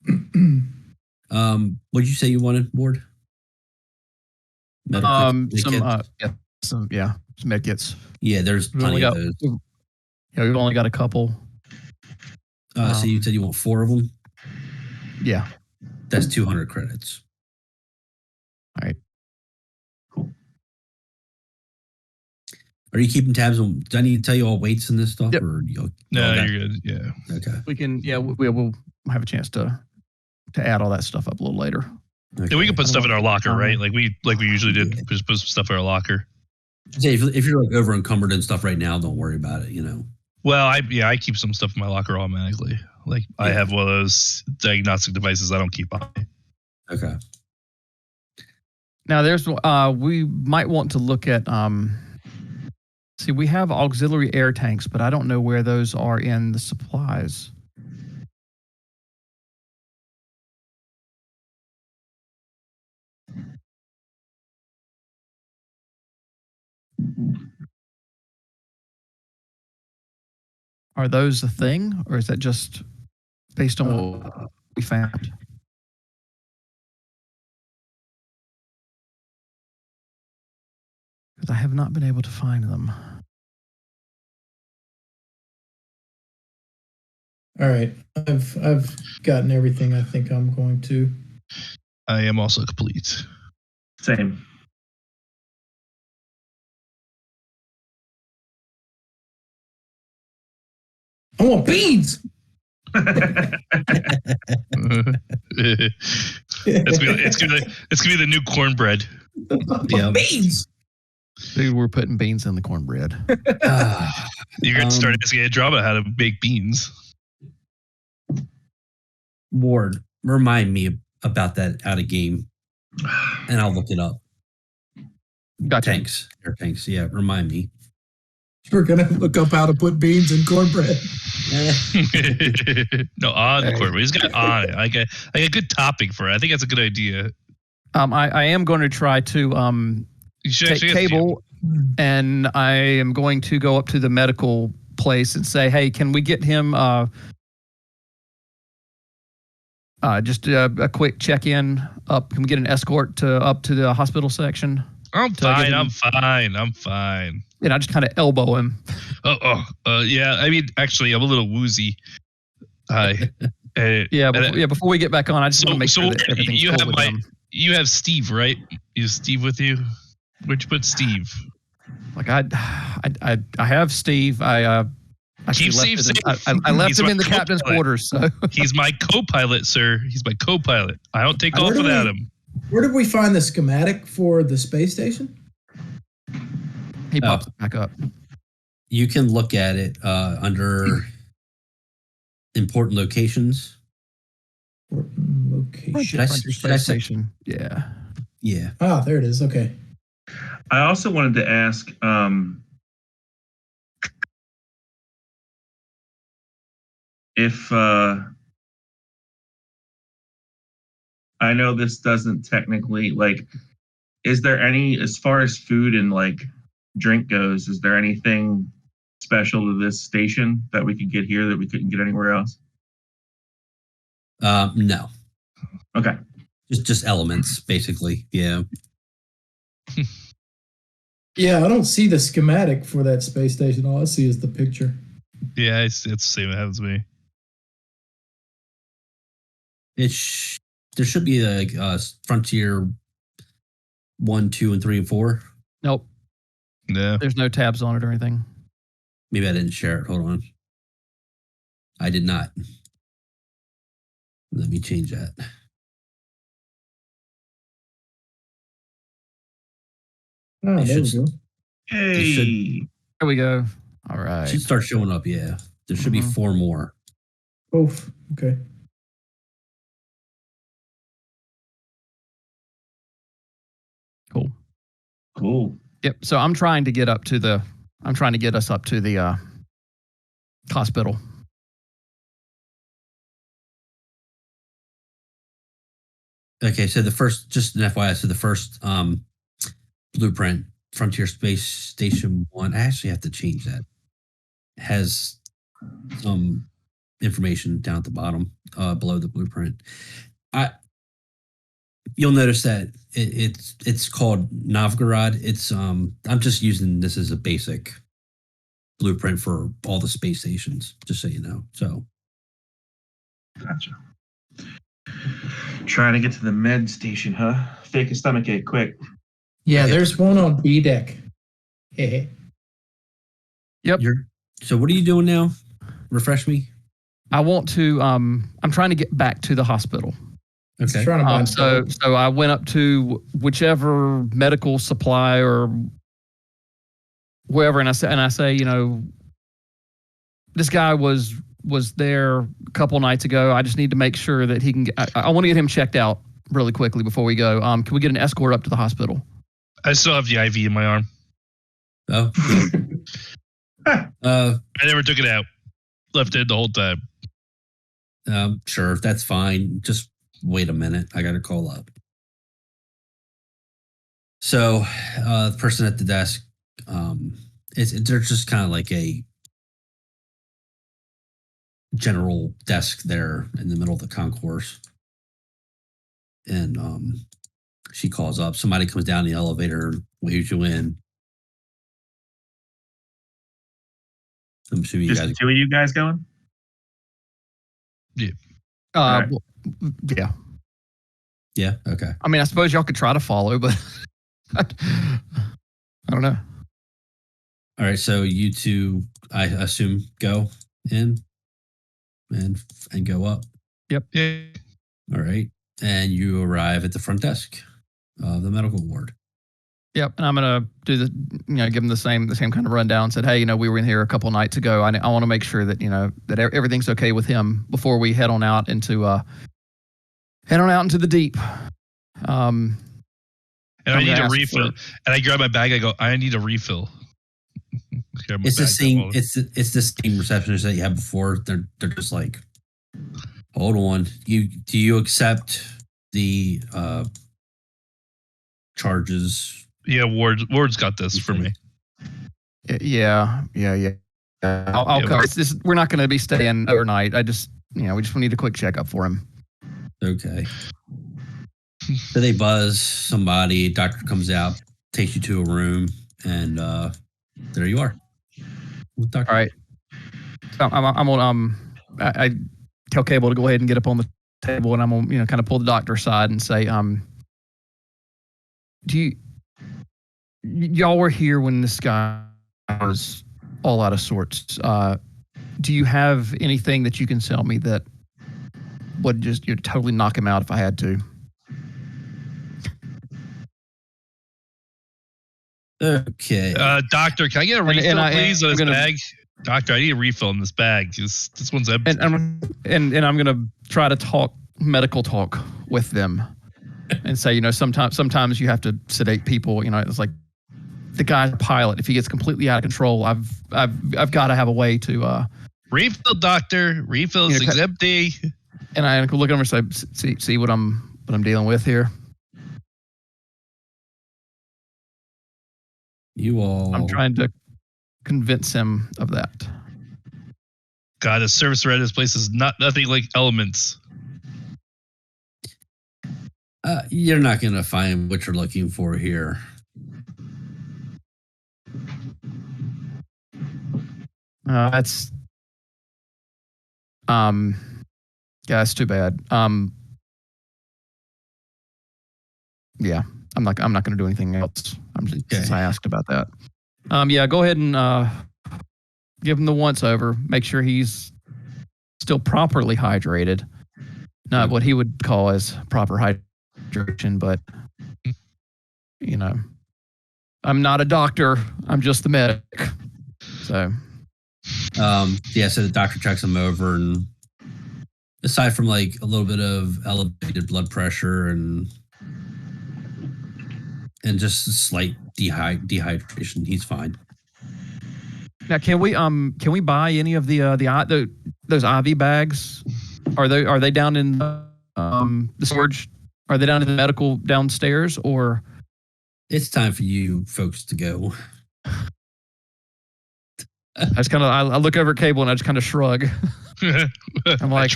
What did you say you wanted, Ward? Some med kits. Yeah, there's plenty of those. Yeah, we've only got a couple. So you said you want 4 of them? Yeah. That's 200 credits. All right. Cool. Are you keeping tabs on? Do I need to tell you all weights and this stuff? Yep. Or no, you're good. Yeah. Okay. We can. Yeah, we'll have a chance to add all that stuff up a little later. Okay. Yeah, we can put stuff in our locker, right? Like we usually did. Just put some stuff in our locker. Say if you're like over encumbered and stuff right now, don't worry about it. Well, I keep some stuff in my locker automatically. Like I have one of those diagnostic devices I don't keep on. Okay. Now there's we might want to look at see, we have auxiliary air tanks, but I don't know where those are in the supplies. Are those a thing, or is that just based on what we found? Because I have not been able to find them. All right, I've gotten everything I think I'm going to. I am also complete. Same. I want beans. It's gonna be the new cornbread. Beans. Dude, we're putting beans in the cornbread. You're gonna start asking Andromeda how to make beans. Ward, remind me about that out of game, and I'll look it up. Got tanks, air tanks. Yeah, remind me. We're gonna look up how to put beans in cornbread. No, on the cornbread. He's got on it. Like a good topping for it. I think that's a good idea. I am going to try to take cable, and I am going to go up to the medical place and say, "Hey, can we get him just a quick check-in up? Can we get an escort up to the hospital section?" I'm fine. And I just kind of elbow him. Yeah. I mean, actually, I'm a little woozy. Before we get back on, I just want to make sure that everything's cool with him. You have Steve, right? Is Steve with you? Where'd you put Steve? Like I have Steve. I keep Steve safe. I left him in the captain's quarters. So he's my co-pilot, sir. He's my co-pilot. I don't take off without him. Where did we find the schematic for the space station? He pops back up. You can look at it under important locations. Important locations. Space station. Yeah. Yeah. Ah, there it is. Okay. I also wanted to ask, if I know this doesn't technically, like, is there any, as far as food and like drink goes, is there anything special to this station that we could get here that we couldn't get anywhere else? No. Okay. Just elements, basically. Yeah. Yeah, I don't see the schematic for that space station. All I see is the picture. Yeah, it's the same as me. There should be a Frontier 1, 2, and 3, and 4. Nope. No. There's no tabs on it or anything. Maybe I didn't share it. Hold on. I did not. Let me change that. Oh, It there we should- go. Hey. There we go. All right. Should start showing up. Yeah, there should be 4 more. Oof. Okay. Cool. Yep. So I'm trying to get us up to the hospital. Okay, so the first, just an FYI, so the first blueprint, Frontier Space Station 1, I actually have to change that. Has some information down at the bottom, below the blueprint. You'll notice that it's called Novgorod. It's I'm just using this as a basic blueprint for all the space stations, just so you know. So Gotcha. Trying to get to the med station, huh? Fake a stomachache, quick. Yeah, there's one on B deck. Hey. Yep. So what are you doing now? Refresh me. I want to. I'm trying to get back to the hospital. Okay. Trying to buy So I went up to whichever medical supply or wherever, and I say, you know, this guy was there a couple nights ago. I just need to make sure that he can. I want to get him checked out really quickly before we go. Can we get an escort up to the hospital? I still have the IV in my arm. Oh. I never took it out. Left it the whole time. Sure, that's fine. Just wait a minute. I got to call up. So, the person at the desk, they're just kind of like a general desk there in the middle of the concourse. And she calls up. Somebody comes down the elevator, waves you in. I'm assuming you Just guys. the two of you guys going? Right. Well, yeah. Yeah. Okay. I mean, I suppose y'all could try to follow, but I don't know. All right. So you two, I assume, go in and go up. Yep. Yeah. All right. And you arrive at the front desk of the medical ward. Yep, and I'm gonna do give them the same kind of rundown. Said, hey, we were in here a couple nights ago. I want to make sure that that everything's okay with him before we head on out into the deep. And I need a refill. And I grab my bag. I go, I need a refill. It's the same. It's the same receptionist that you had before. They're just like, hold on. Do you accept the charges? Yeah, Ward's got this for me. Yeah. I'll come. We're not going to be staying overnight. We just need a quick checkup for him. Okay. So they buzz somebody. Doctor comes out, takes you to a room, and there you are. All right. So I'm on. I tell Cable to go ahead and get up on the table, and I'm on. Kind of pull the doctor aside and say, y'all were here when this guy was all out of sorts. Do you have anything that you can sell me that would just totally knock him out if I had to? Okay. Doctor, can I get a refill, please, on this bag? Doctor, I need a refill in this bag. This one's empty. And I'm going to try to talk medical talk with them and say, sometimes you have to sedate people. It's like the guy's a pilot. If he gets completely out of control, I've got to have a way to refill, doctor. Refill is empty. And I look at him and say, see what I'm dealing with here. I'm trying to convince him of that. God, the service around this place is nothing like Elements. You're not going to find what you're looking for here. That's yeah, that's too bad. Yeah, I'm not going to do anything else. Since I asked about that. Yeah, go ahead and give him the once over. Make sure he's still properly hydrated. Not what he would call as proper hydration, but you know, I'm not a doctor. I'm just the medic. So, yeah. So the doctor checks him over, and aside from like a little bit of elevated blood pressure and just a slight dehydration, he's fine. now can we buy any of those IV bags? Are they down in the storage? Are they down in the medical downstairs, or? It's time for you folks to go. I just kind of I look over at Cable and I just kind of shrug. I'm like,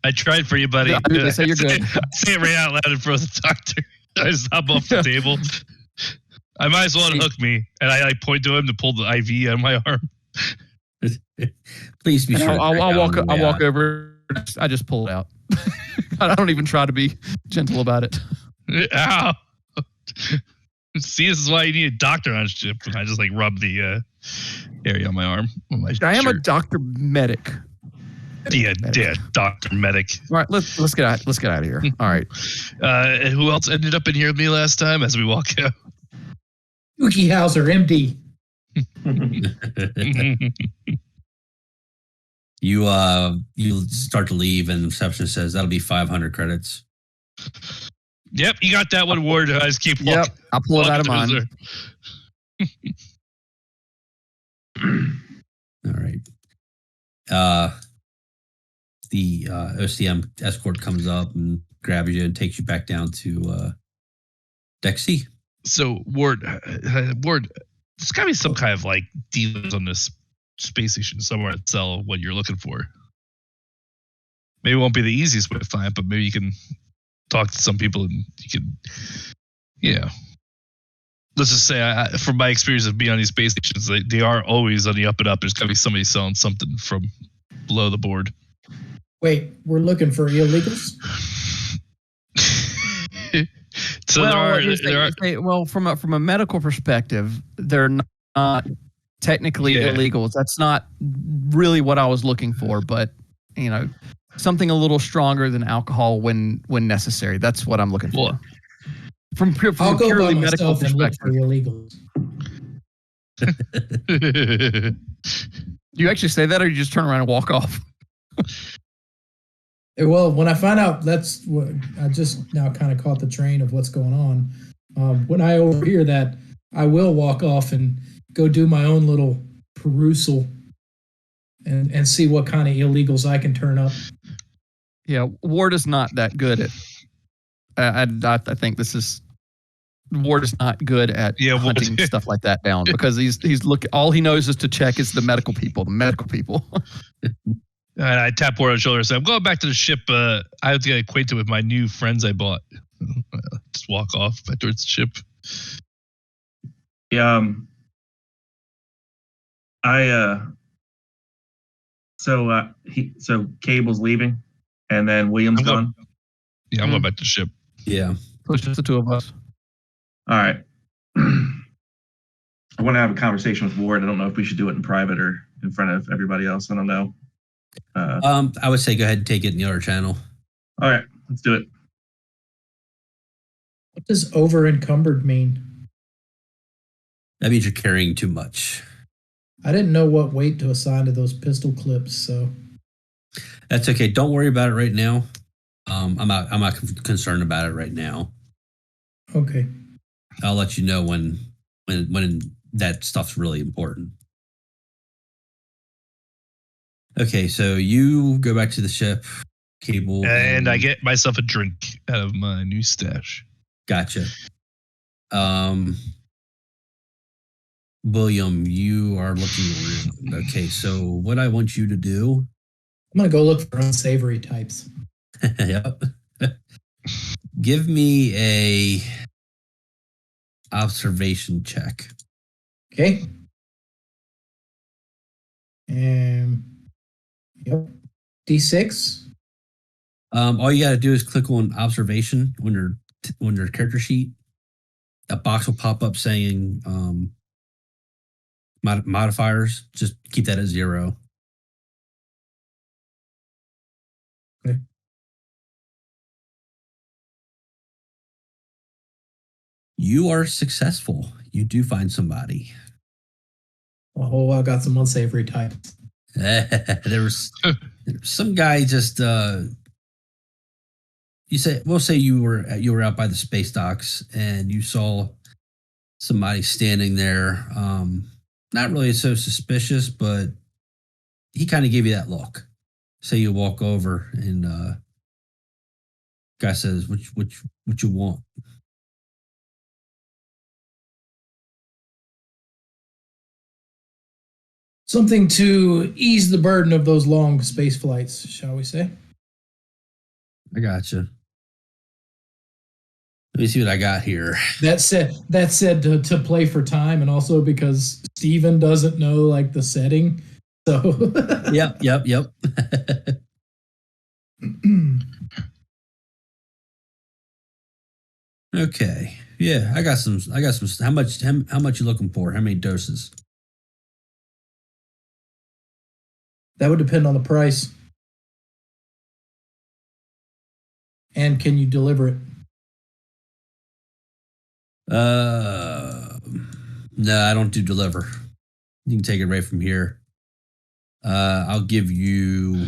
I tried for you, buddy. They say you're good. I say it right out loud in front of the doctor. I just hop off the table. I might as well unhook me, and I like point to him to pull the IV out of my arm. Please be sure. I'll walk over. I just pull it out. I don't even try to be gentle about it. Ow. See, this is why you need a doctor on ship. And I just like rub the area on my arm. I am a doctor medic. Yeah, doctor medic. All right, let's get out. Let's get out of here. All right. Who else ended up in here with me last time as we walk out? Yuki Hauser, MD. You start to leave, and the receptionist says that'll be 500 credits. Yep, you got that one, Ward. I just keep walking. Yep, I'll pull it out of mine. All right. The OCM escort comes up and grabs you and takes you back down to Deck C. So, Ward, there's got to be some kind of like dealers on this space station somewhere to sell what you're looking for. Maybe it won't be the easiest way to find it, but maybe you can talk to some people and you can, let's just say, from my experience of being on these space stations, they are always on the up and up. There's got to be somebody selling something from below the board. Wait, we're looking for illegals? So well, from a medical perspective, they're not technically illegals. That's not really what I was looking for, but something a little stronger than alcohol when necessary. That's what I'm looking for. From a purely medical perspective. For illegals. Do you actually say that, or you just turn around and walk off? Well, when I find out, that's what I just now kind of caught the train of what's going on. When I overhear that, I will walk off and go do my own little perusal and see what kind of illegals I can turn up. Yeah, Ward is not that good at. I think this is. Ward is not good at hunting stuff like that down because he's looking. All he knows is to check is the medical people. And I tap Ward on the shoulder and say, "I'm going back to the ship. I have to get acquainted with my new friends I bought." Just walk off back towards the ship. Yeah. So Cable's leaving, and then William's gone. Yeah, I'm going back to the ship. Yeah, so it's just the two of us. All right. I want to have a conversation with Ward. I don't know if we should do it in private or in front of everybody else. I don't know. I would say go ahead and take it in the other channel. All right, let's do it. What does over encumbered mean? That means you're carrying too much. I didn't know what weight to assign to those pistol clips, so that's okay. Don't worry about it right now. I'm not concerned about it right now. Okay. I'll let you know when that stuff's really important. Okay, so you go back to the ship, Cable, and I get myself a drink out of my new stash. Gotcha. William, you are looking around. Okay, so what I want you to do, I'm gonna go look for unsavory types. Yep. Give me a observation check. Okay. Yep. D6. All you got to do is click on observation on your character sheet. A box will pop up saying modifiers. Just keep that at 0. Okay. You are successful. You do find somebody. Oh, I got some unsavory types. There was some guy just we'll say you were out by the space docks and you saw somebody standing there. Not really so suspicious, but he kind of gave you that look. So you walk over and guy says, what you want? Something to ease the burden of those long space flights, shall we say? I gotcha. Let me see what I got here. That said to play for time, and also because Steven doesn't know like the setting. So Yep. Okay. Yeah, I got some. How much you looking for? How many doses? That would depend on the price. And can you deliver it? No, I don't do deliver. You can take it right from here. I'll give you.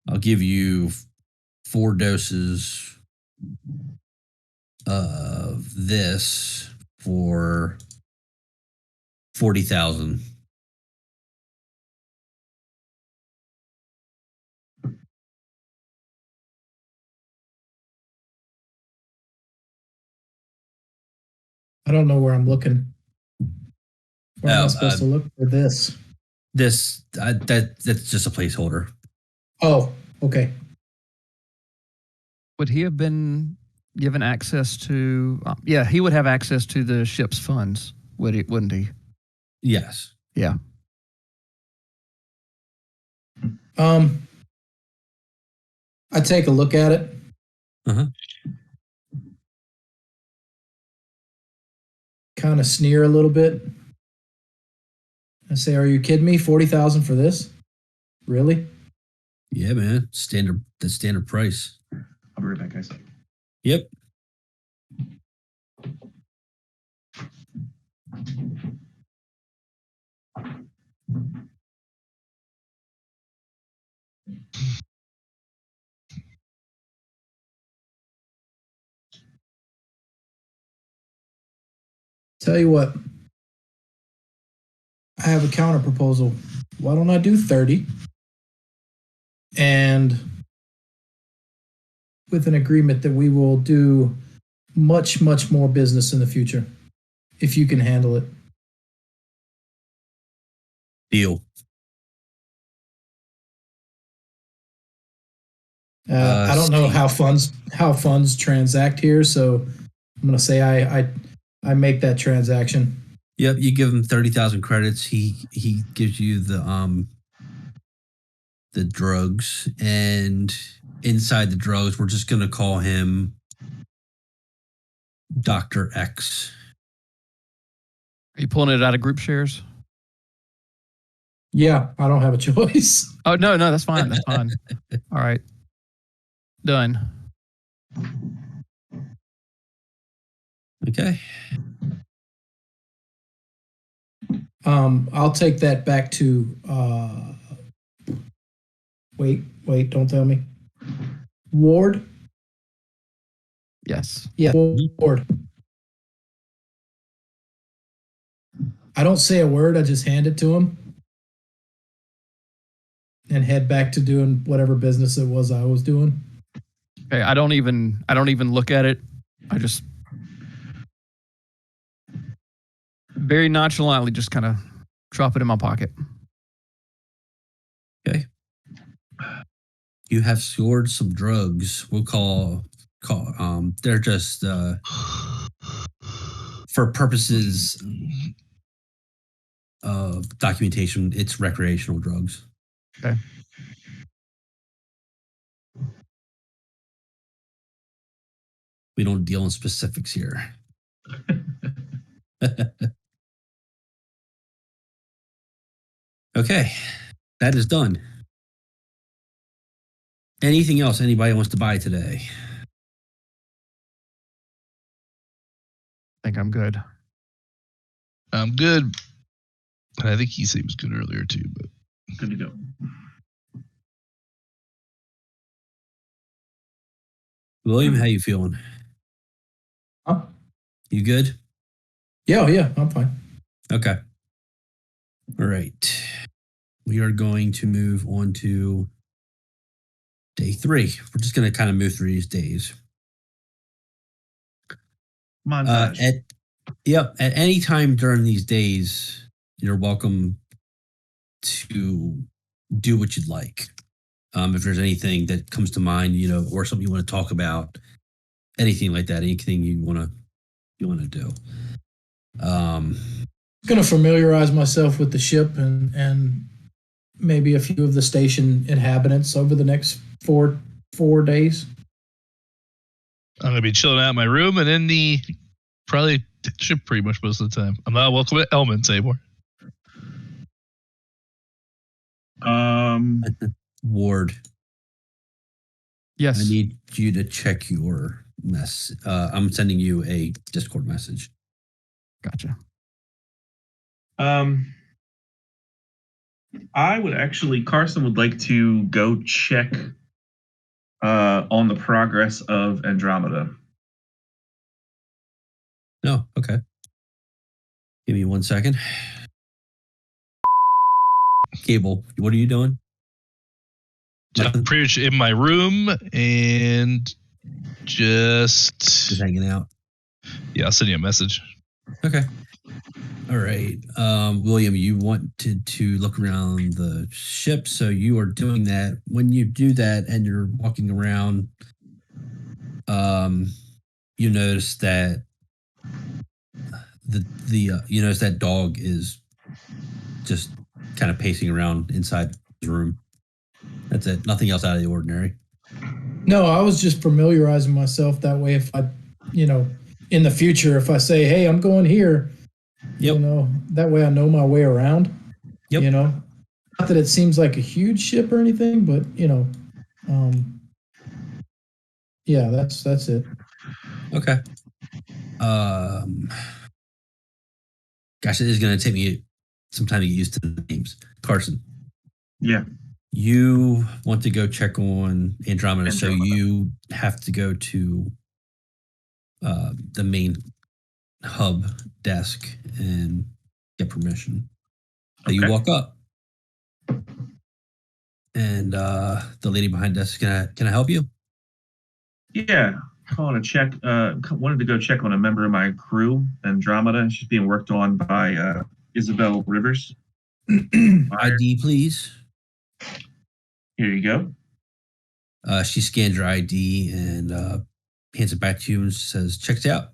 I'll give you 4 doses of this for 40,000. I don't know where I'm looking. Where am I supposed to look for this? That's just a placeholder. Oh, okay. Would he have been given access to? Yeah, he would have access to the ship's funds, wouldn't he? Yes. Yeah. I take a look at it. Kind of sneer a little bit. I say, "Are you kidding me? 40,000 for this? Really?" Yeah, man. The standard price. I'll be right back, guys. Yep. Tell you what, I have a counter proposal. Why don't I do 30? And with an agreement that we will do much, much more business in the future, if you can handle it. Deal. I don't know how funds transact here, so I'm going to say I make that transaction. Yep, you give him 30,000 credits. He gives you the drugs, and inside the drugs, we're just gonna call him Dr. X. Are you pulling it out of group shares? Yeah, I don't have a choice. Oh no, that's fine. That's fine. All right, done. Okay. I'll take that back to. Wait! Don't tell me. Ward. Yes. Yeah, Ward. I don't say a word. I just hand it to him and head back to doing whatever business it was I was doing. Okay. I don't even look at it. I just very nonchalantly just kind of drop it in my pocket. Okay. You have stored some drugs. We'll call they're just for purposes of documentation, it's recreational drugs. Okay. We don't deal in specifics here. Okay, that is done. Anything else anybody wants to buy today? I think I'm good. I'm good. And I think he said he was good earlier too, but Good to go. William, how you feeling? Huh? You good? Yeah, I'm fine. Okay. All right. We are going to move on to day 3. We're just going to kind of move through these days. Montage. At any time during these days, you're welcome to do what you'd like. If there's anything that comes to mind, or something you want to talk about, anything like that, anything you want to do. I'm gonna familiarize myself with the ship and maybe a few of the station inhabitants over the next four days. I'm gonna be chilling out in my room and in the probably ship pretty much most of the time. I'm not welcome at Elements anymore. Ward, Yes. I need you to check your mess. I'm sending you a Discord message. Gotcha. I would actually, Carson would like to go check on the progress of Andromeda. No, okay. Give me 1 second. Cable, what are you doing? I'm pretty much in my room and Just hanging out. Yeah, I'll send you a message. Okay. All right. William, you wanted to look around the ship, so you are doing that. When you do that and you're walking around, you notice that you notice that dog is just kind of pacing around inside his room. That's it. Nothing else out of the ordinary. No, I was just familiarizing myself that way. If I, in the future, if I say, "Hey, I'm going here," Yep. that way I know my way around. Yep. Not that it seems like a huge ship or anything, but yeah, that's it. Okay. Gosh, it is going to take me some time to get used to the names. Carson. Yeah. You want to go check on Andromeda, so you have to go to the main hub desk and get permission. So you walk up, and the lady behind desk, can I help you? Yeah. Calling to check. Wanted to go check on a member of my crew, Andromeda. She's being worked on by Isabel Rivers. ID, please. Here you go. She scans your ID and hands it back to you and says, "Checked out.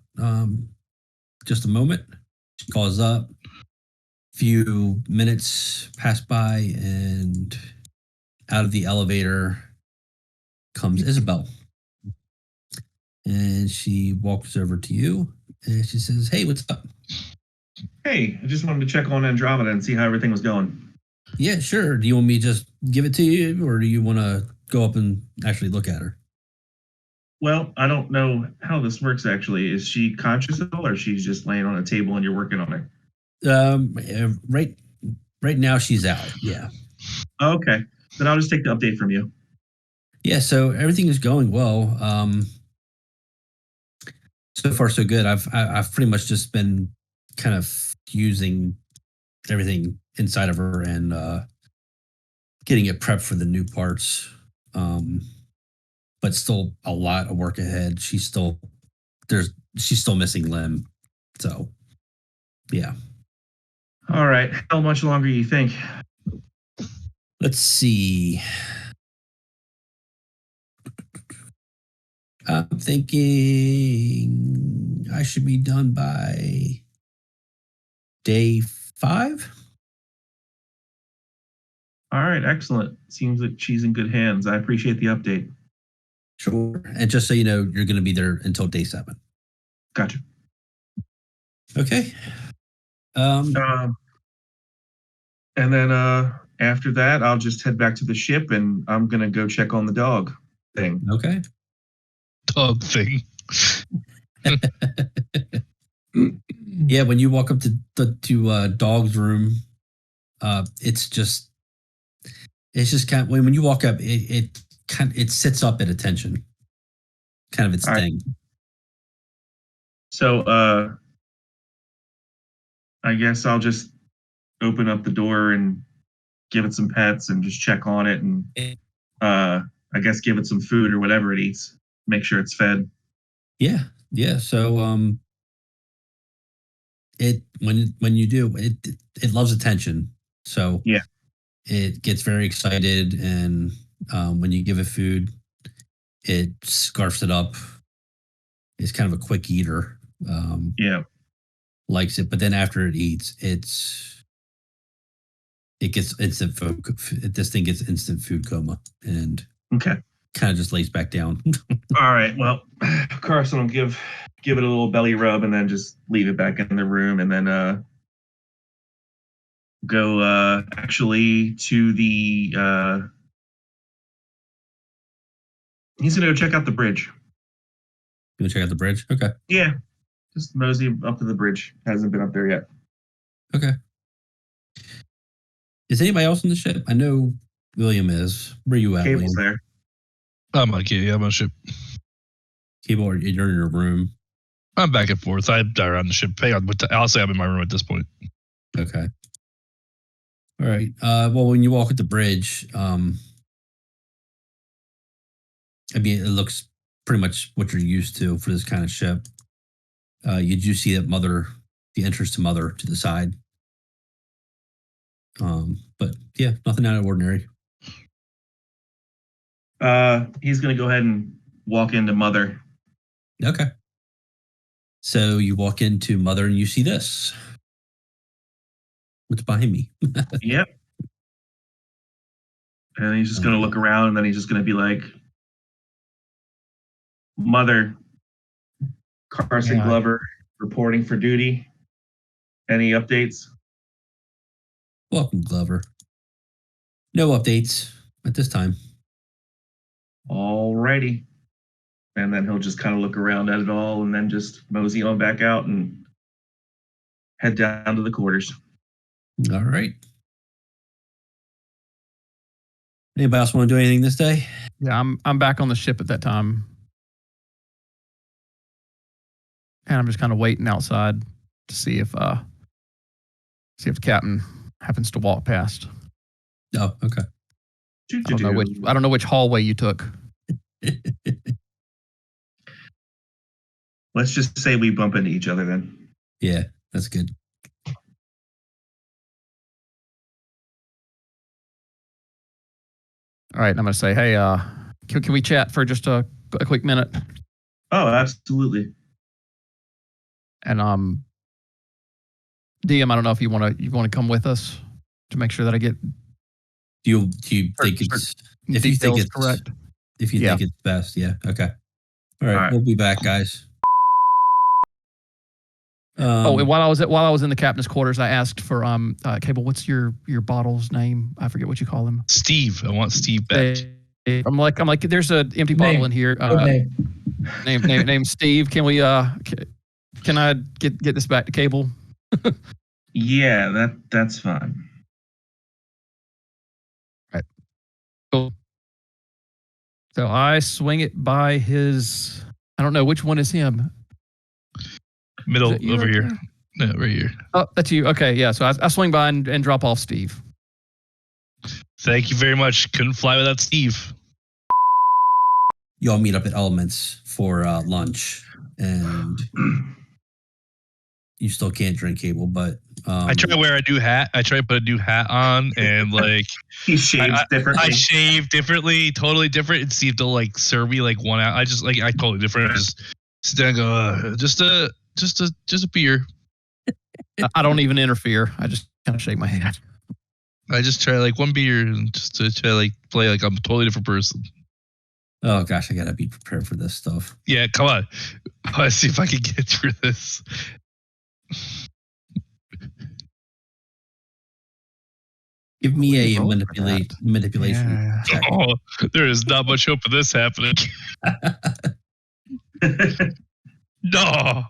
Just a moment." She calls up. Few minutes pass by, and out of the elevator comes Isabel. And she walks over to you and she says, "Hey, what's up?" Hey, I just wanted to check on Andromeda and see how everything was going. Yeah, sure. Do you want me to just give it to you, or do you want to go up and actually look at her? Well, I don't know how this works actually. Is she conscious at all, or she's just laying on a table and you're working on her? Right now she's out. Yeah. Okay. Then I'll just take the update from you. Yeah, so everything is going well. So far so good. I've pretty much just been kind of using everything inside of her and getting it prepped for the new parts. But still a lot of work ahead. She's still missing limb. So yeah. All right. How much longer do you think? Let's see. I'm thinking I should be done by day 5. All right, excellent. Seems like she's in good hands. I appreciate the update. Sure. And just so you know, you're going to be there until day 7. Gotcha. Okay. And then after that, I'll just head back to the ship, and I'm gonna go check on the dog thing. Okay. Dog thing. Yeah, when you walk up to the dog's room, it's just kind of, when you walk up, it sits up at attention, kind of its All right. thing. So I guess I'll just open up the door and give it some pets and just check on it, and I guess give it some food or whatever it eats. Make sure it's fed. Yeah. So it when you do it loves attention. So yeah, it gets very excited, and when you give it food, it scarfs it up. It's kind of a quick eater. Yeah. Likes it, but then after it eats, it gets instant food. This thing gets instant food coma, and Okay. kind of just lays back down. All right. Well, Carson will give it a little belly rub and then just leave it back in the room, and then go actually to the he's gonna go check out the bridge. You want to check out the bridge? Okay. Yeah. Just mosey up to the bridge. Hasn't been up there yet. Okay. Is anybody else on the ship? I know William is. Where you at, Cable's William? there. I'm on the ship. Cable, or you're in your room. I'm back and forth. I die around the ship. Hang on, I'll say I'm in my room at this point. Okay. All right. Well, when you walk at the bridge, I mean, it looks pretty much what you're used to for this kind of ship. You do see that the entrance to Mother to the side. But yeah, nothing out of ordinary. He's gonna go ahead and walk into Mother. Okay. So you walk into Mother and you see this. What's behind me? Yep. And he's just gonna look around, and then he's just gonna be like, Mother, Carson Glover reporting for duty. Any updates? Welcome, Glover. No updates at this time. Alrighty. And then he'll just kind of look around at it all, and then just mosey on back out and head down to the quarters. All right. Anybody else want to do anything this day? Yeah, I'm back on the ship at that time. And I'm just kind of waiting outside to see if the captain happens to walk past. Oh, okay. I don't know which hallway you took. Let's just say we bump into each other then. Yeah, that's good. All right, I'm going to say, hey, can we chat for just a quick minute? Oh, absolutely. And DM, I don't know if you want to come with us to make sure that I get. Do you think it's if you think it's correct? If you think it's best, yeah. Okay. All right, we'll be back, guys. And while I was in the captain's quarters, I asked for Cable. What's your bottle's name? I forget what you call him. Steve. I want Steve back. I'm like, there's an empty bottle in here. Name Steve. Can we? Can I get this back to Cable? Yeah, that's fine. All right. Cool. So I swing it by his. I don't know which one is him. Middle over right here. there? No, right here. Oh, that's you. Okay, yeah. So I swing by and drop off Steve. Thank you very much. Couldn't fly without Steve. You all meet up at Elements for lunch, and you still can't drink cable, but I try to wear a new hat. I try to put a new hat on, and like He shaves differently. I shave differently, totally different. It seemed to like serve me like 1 hour. I totally different. I just sit down and go, just a beer. I don't even interfere. I just kind of shake my head. I just try like one beer and just to try like play like I'm a totally different person. oh gosh, I gotta be prepared for this stuff. Yeah, come on. Let's see if I can get through this. Give me a roll for that? manipulation. Yeah. check. Oh, there is not much hope of this happening. No.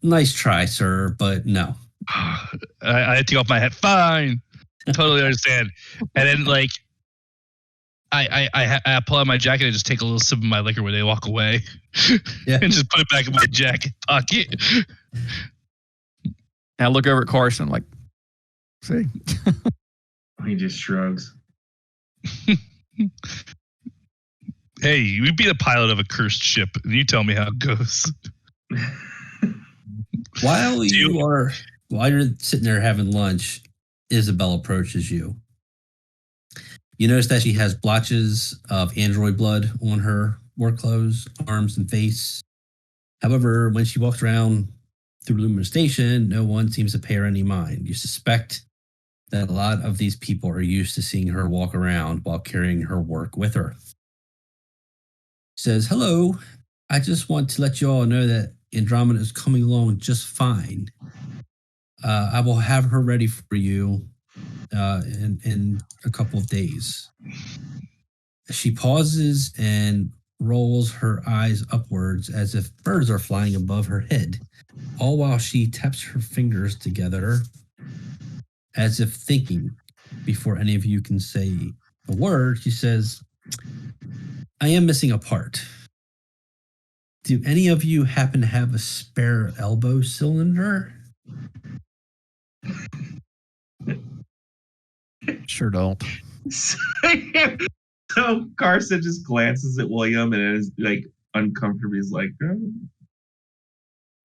Nice try, sir, but no. I had to take off my hat. Fine. Totally understand. And then like I pull out my jacket and just take a little sip of my liquor when they walk away. Yeah. And just put it back in my jacket pocket. I look over at Carson like, see? He just shrugs. Hey, you be the pilot of a cursed ship, and you tell me how it goes. While you're sitting there having lunch, Isabel approaches you. You notice that she has blotches of android blood on her work clothes, arms, and face. However, when she walks around through Lumina Station, no one seems to pay her any mind. You suspect that a lot of these people are used to seeing her walk around while carrying her work with her. She says, "Hello, I just want to let you all know that Andromeda is coming along just fine. I will have her ready for you in a couple of days." She pauses and rolls her eyes upwards as if birds are flying above her head, all while she taps her fingers together as if thinking. Before any of you can say a word, she says, "I am missing a part. Do any of you happen to have a spare elbow cylinder?" Sure don't. So Carson just glances at William and is like uncomfortably. He's like, "Oh."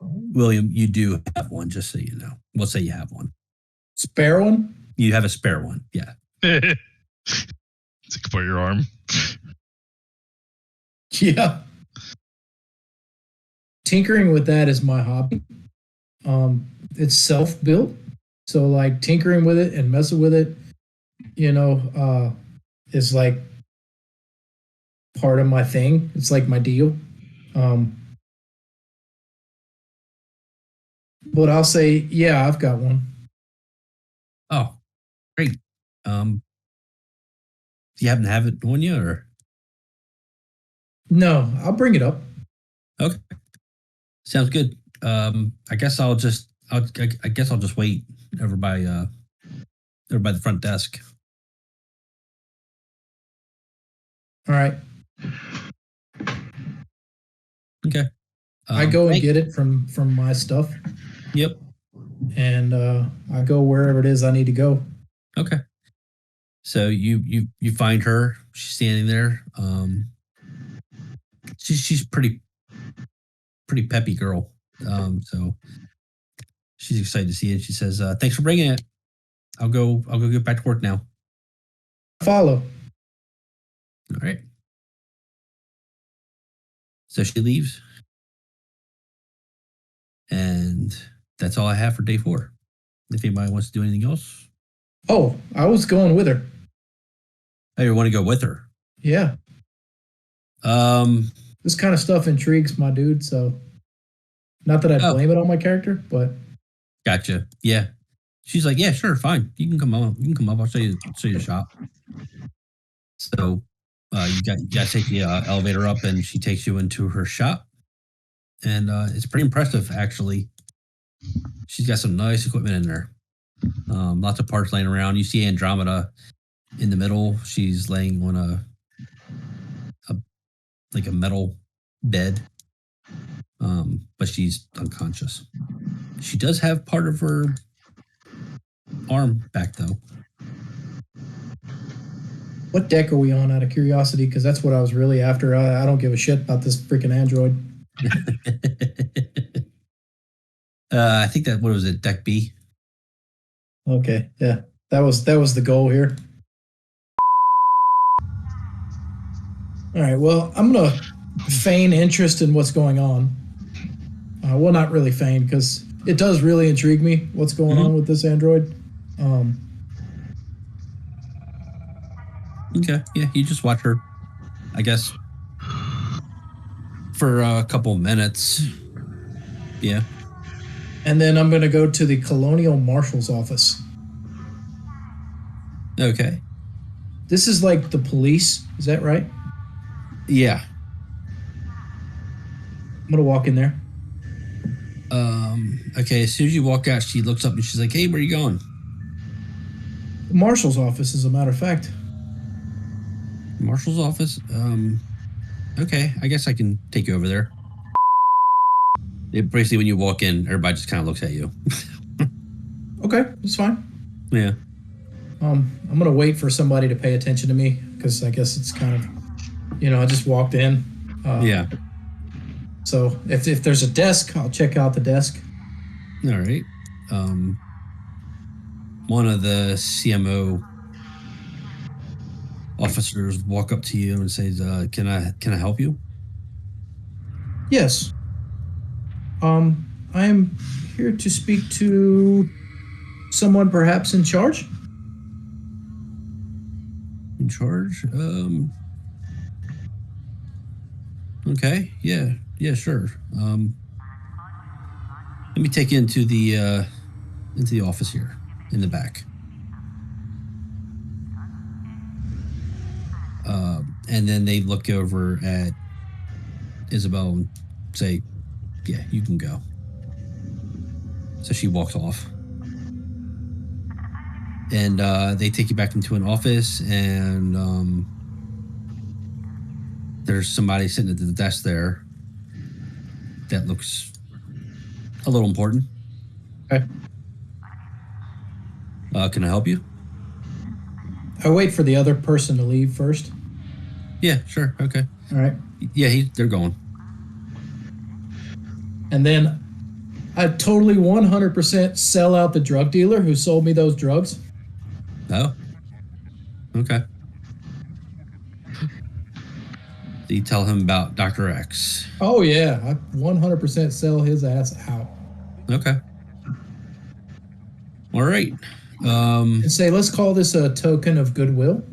William, you do have one, just so you know. We'll say you have one. Spare one? You have a spare one, yeah. Take apart your arm. Yeah. Tinkering with that is my hobby. It's self-built. So like tinkering with it and messing with it, is like part of my thing. It's like my deal. But I'll say, yeah, I've got one. Oh, great. Do you happen to have it on you, or? No, I'll bring it up. Okay. Sounds good. I guess I'll just wait over by the front desk. All right. Okay. I go and get it from my stuff. Yep. And I go wherever it is I need to go. Okay. So you find her. She's standing there. She's pretty peppy girl. So she's excited to see it. She says, "Thanks for bringing it. I'll go get back to work now." Follow. All right. So she leaves. And that's all I have for day 4. If anybody wants to do anything else. Oh, I was going with her. Oh, you want to go with her? Yeah. This kind of stuff intrigues my dude, so not that I blame it on my character, but gotcha. Yeah. She's like, "Yeah, sure, fine. You can come up. I'll show you the shop." So you got to take the elevator up, and she takes you into her shop. And it's pretty impressive, actually. She's got some nice equipment in there. Lots of parts laying around. You see Andromeda in the middle. She's laying on a metal bed, but she's unconscious. She does have part of her arm back, though. What deck are we on, out of curiosity? Because that's what I was really after. I don't give a shit about this freaking android. I think that, what was it, deck B? Okay, yeah. That was the goal here. All right, well, I'm going to feign interest in what's going on. Well, not really feign, because it does really intrigue me what's going on with this android. Okay, yeah, you just watch her, I guess, for a couple minutes. Yeah. And then I'm going to go to the Colonial Marshal's office. Okay. This is like the police, is that right? Yeah. I'm going to walk in there. Okay, as soon as you walk out, she looks up and she's like, hey, where are you going? The Marshal's office, as a matter of fact. Marshal's office? Okay, I guess I can take you over there. Basically, when you walk in, everybody just kind of looks at you. Okay, that's fine. Yeah. I'm going to wait for somebody to pay attention to me, because I guess it's kind of, I just walked in. Yeah. So if there's a desk, I'll check out the desk. All right. One of the CMO officers walk up to you and says, "Can I help you?" Yes. I am here to speak to someone perhaps in charge. In charge? Okay. Yeah, sure. Let me take you into the office here in the back. And then they look over at Isabel and say, yeah, you can go. So she walks off. And they take you back into an office, and there's somebody sitting at the desk there that looks a little important. Okay. Can I help you? I wait for the other person to leave first. Yeah, sure. Okay. All right. Yeah, they're going. And then I totally 100% sell out the drug dealer who sold me those drugs. Oh. Okay. So you tell him about Dr. X. Oh, yeah. I 100% sell his ass out. Okay. All right. And say, let's call this a token of goodwill.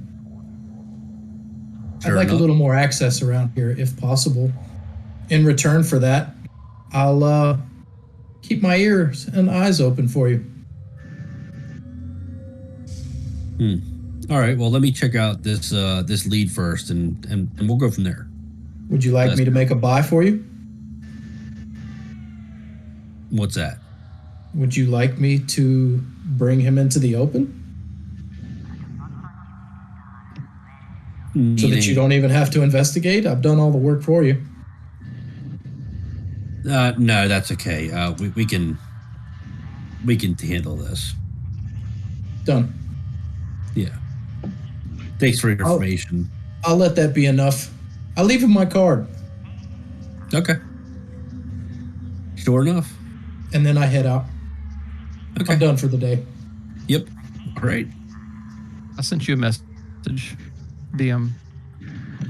Sure I'd like enough. a little more access around here, if possible. In return for that, I'll keep my ears and eyes open for you. All right. Well, let me check out this lead first, and we'll go from there. Would you like me to make a buy for you? What's that? Would you like me to bring him into the open? So that you don't even have to investigate? I've done all the work for you. No, that's okay. We can handle this. Done. Yeah. Thanks for your information. I'll let that be enough. I'll leave him my card. Okay. Sure enough. And then I head out. Okay. I'm done for the day. Yep. All right. I sent you a message, DM,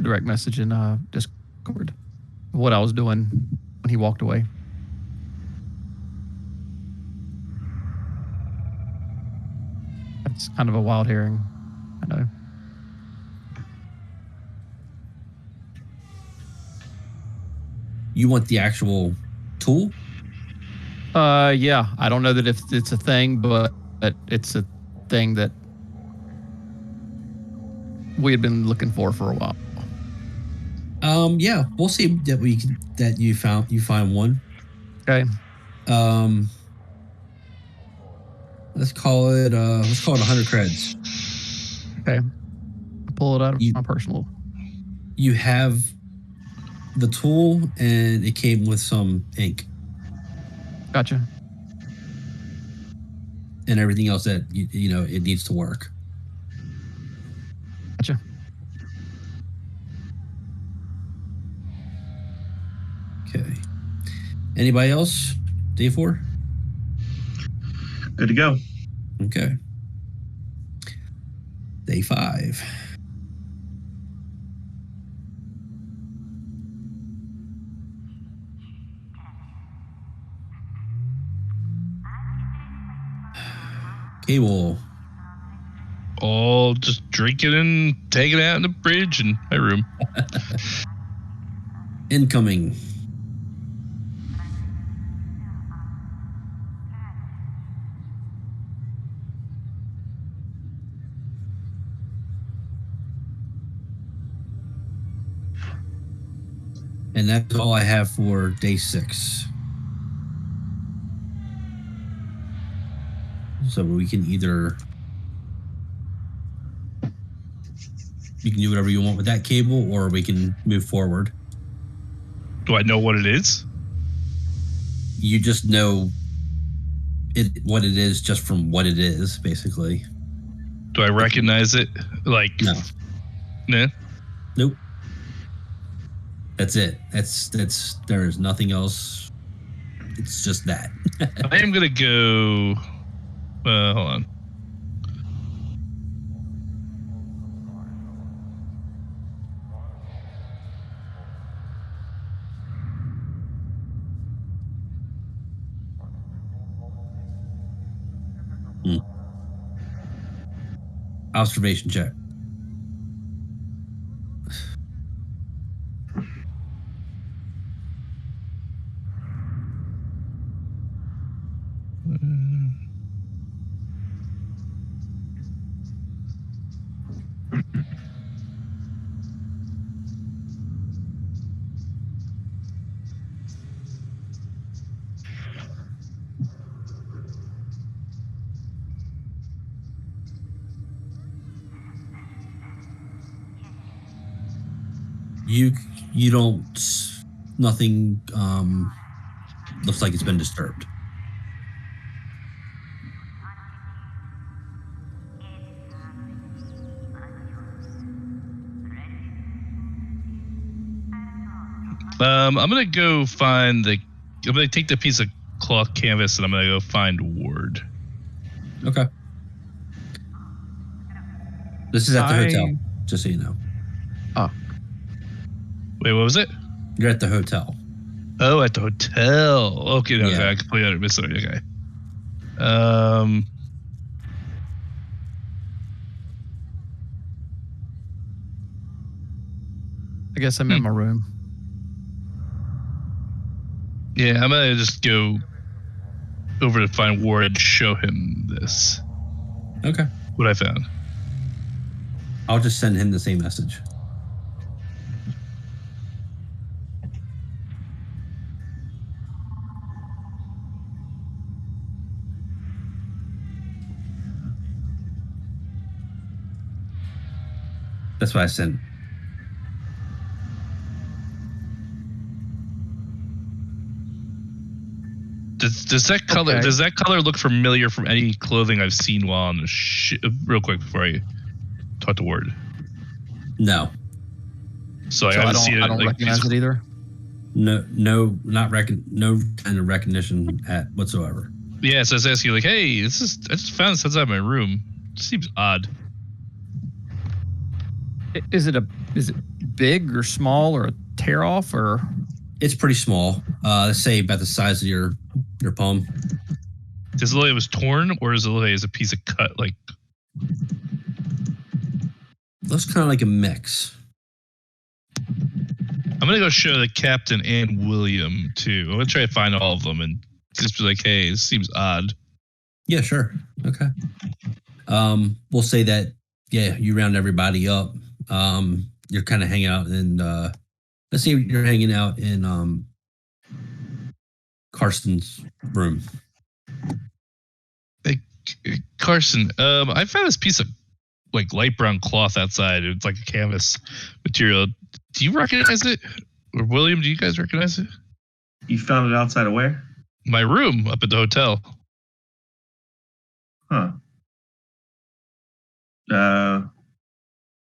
direct message in Discord, of what I was doing when he walked away. That's kind of a wild herring, I know. You want the actual tool? Yeah. I don't know that if it's a thing, but it's a thing that we had been looking for a while. Yeah, we'll see that you find one. Okay. Let's call it 100 creds. Okay. I pull it out of my personal. You have the tool, and it came with some ink. Gotcha. And everything else that it needs to work. Gotcha. Okay. Anybody else? Day 4? Good to go. Okay. Day 5. Cable. All just drinking and taking out in the fridge in my room. Incoming. And that's all I have for day 6. So we can either... You can do whatever you want with that cable, or we can move forward. Do I know what it is? You just know what it is just from what it is, basically. Do I recognize it? Like, No. Nah? Nope. That's it. That's there is nothing else. It's just that. I am gonna go. Hold on. Observation check. You don't. Nothing looks like it's been disturbed. I'm gonna go find the. I'm gonna take the piece of cloth canvas and I'm gonna go find Ward. Okay. This is at the hotel, just so you know. Oh. Wait, what was it? You're at the hotel. Oh, at the hotel. Okay, no, Yeah. I completely missed it. Okay. I guess I'm in my room. Yeah, I'm gonna just go over to find Ward and show him this. Okay. What I found. I'll just send him the same message. That's what I sent. Does that color Okay. does that color look familiar from any clothing I've seen while on the real quick before I talk to Ward? No. So I So I haven't seen it. don't, I don't like, recognize it either. No, no kind of recognition at whatsoever. Yeah, so I was asking you like, hey, I just found this outside my room. It seems odd. Is it big or small or a tear off or? It's pretty small. Let's say about the size of your palm. Does it look like it was torn, or does it look like it's a piece of cut? Like, Looks kind of like a mix. I'm gonna go show the captain and William too. I'm gonna try to find all of them and just be like, hey, this seems odd. Yeah, sure. Okay. We'll say that. Yeah, you round everybody up. You're kind of hanging out in. Let's say you're hanging out in Carson's room. Hey, Carson, I found this piece of like light brown cloth outside. It's like a canvas material. Do you recognize it? Or William, do you guys recognize it? You found it outside of where? My room up at the hotel. Huh. Do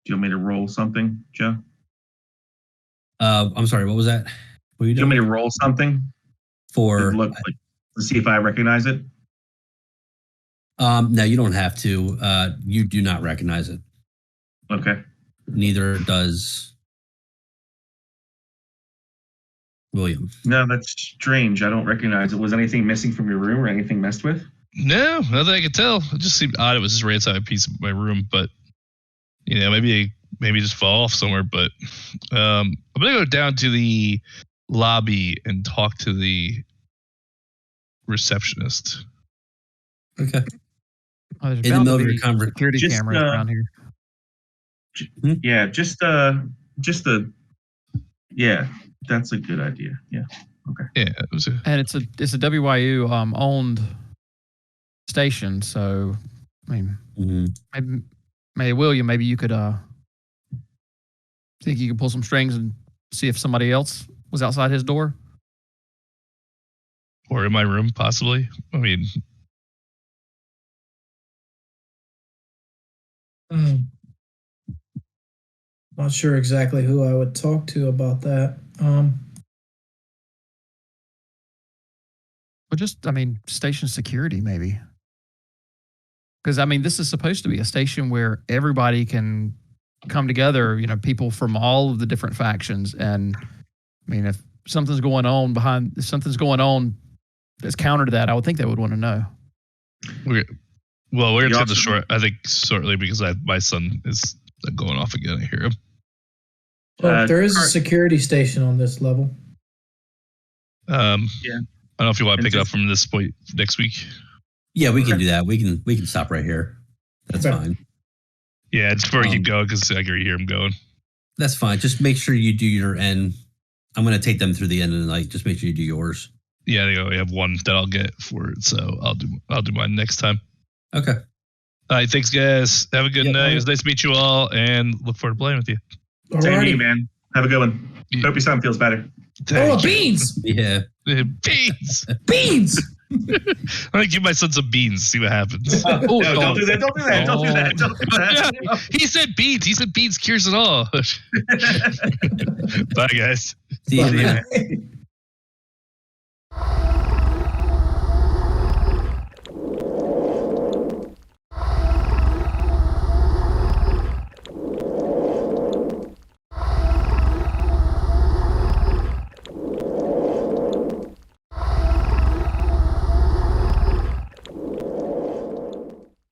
you want me to roll something, Joe? I'm sorry. What was that? What are you Do you want doing? me to roll something? For To look like, to see if I recognize it? No, you don't have to. You do not recognize it. Okay. Neither does William. No, that's strange. I don't recognize it. Was anything missing from your room or anything messed with? No, not that I could tell. It just seemed odd. It was just right outside a piece of my room, but maybe just fall off somewhere. But I'm gonna go down to the lobby and talk to the receptionist. Okay. Oh, there's In the bound middle to of your be conversation. security Just, cameras around here. Yeah, yeah, that's a good idea. Yeah. Okay. Yeah, it was And it's a WYU owned station, so I mean, maybe William, maybe you could think you could pull some strings and see if somebody else was outside his door. or in my room, possibly. I mean, Not sure exactly who I would talk to about that. But just, I mean, station security, maybe. Because, I mean, this is supposed to be a station where everybody can come together, people from all of the different factions. And, I mean, if something's going on that's counter to that, I would think they would want to know. we're going to You cut the also- short, I think, shortly because my son is going off again. I hear him. Well, there is a Art- security station on this level. Yeah. I don't know if you want to And pick it up just- from this point next week. Yeah, we can do that. We can stop right here. That's Okay. fine. Yeah, just before you keep going because I can hear him going. That's fine. Just make sure you do your end. I'm going to take them through the end of the night. Just make sure you do yours. Yeah, I only have one that I'll get for it, so I'll do mine next time. Okay. All right, thanks, guys. Have a good Yep. night. It was nice to meet you all, and look forward to playing with you. Same to you, Alrighty. man. Have a good one. Yeah. Hope your son feels better. Oh, beans! Yeah. Beans. Beans! I'm gonna give my son some beans. See what happens. No, don't do that. Don't do that. Don't do that. Don't do that. He said beans. He said beans cures it all. Bye, guys. See you, Bye. man.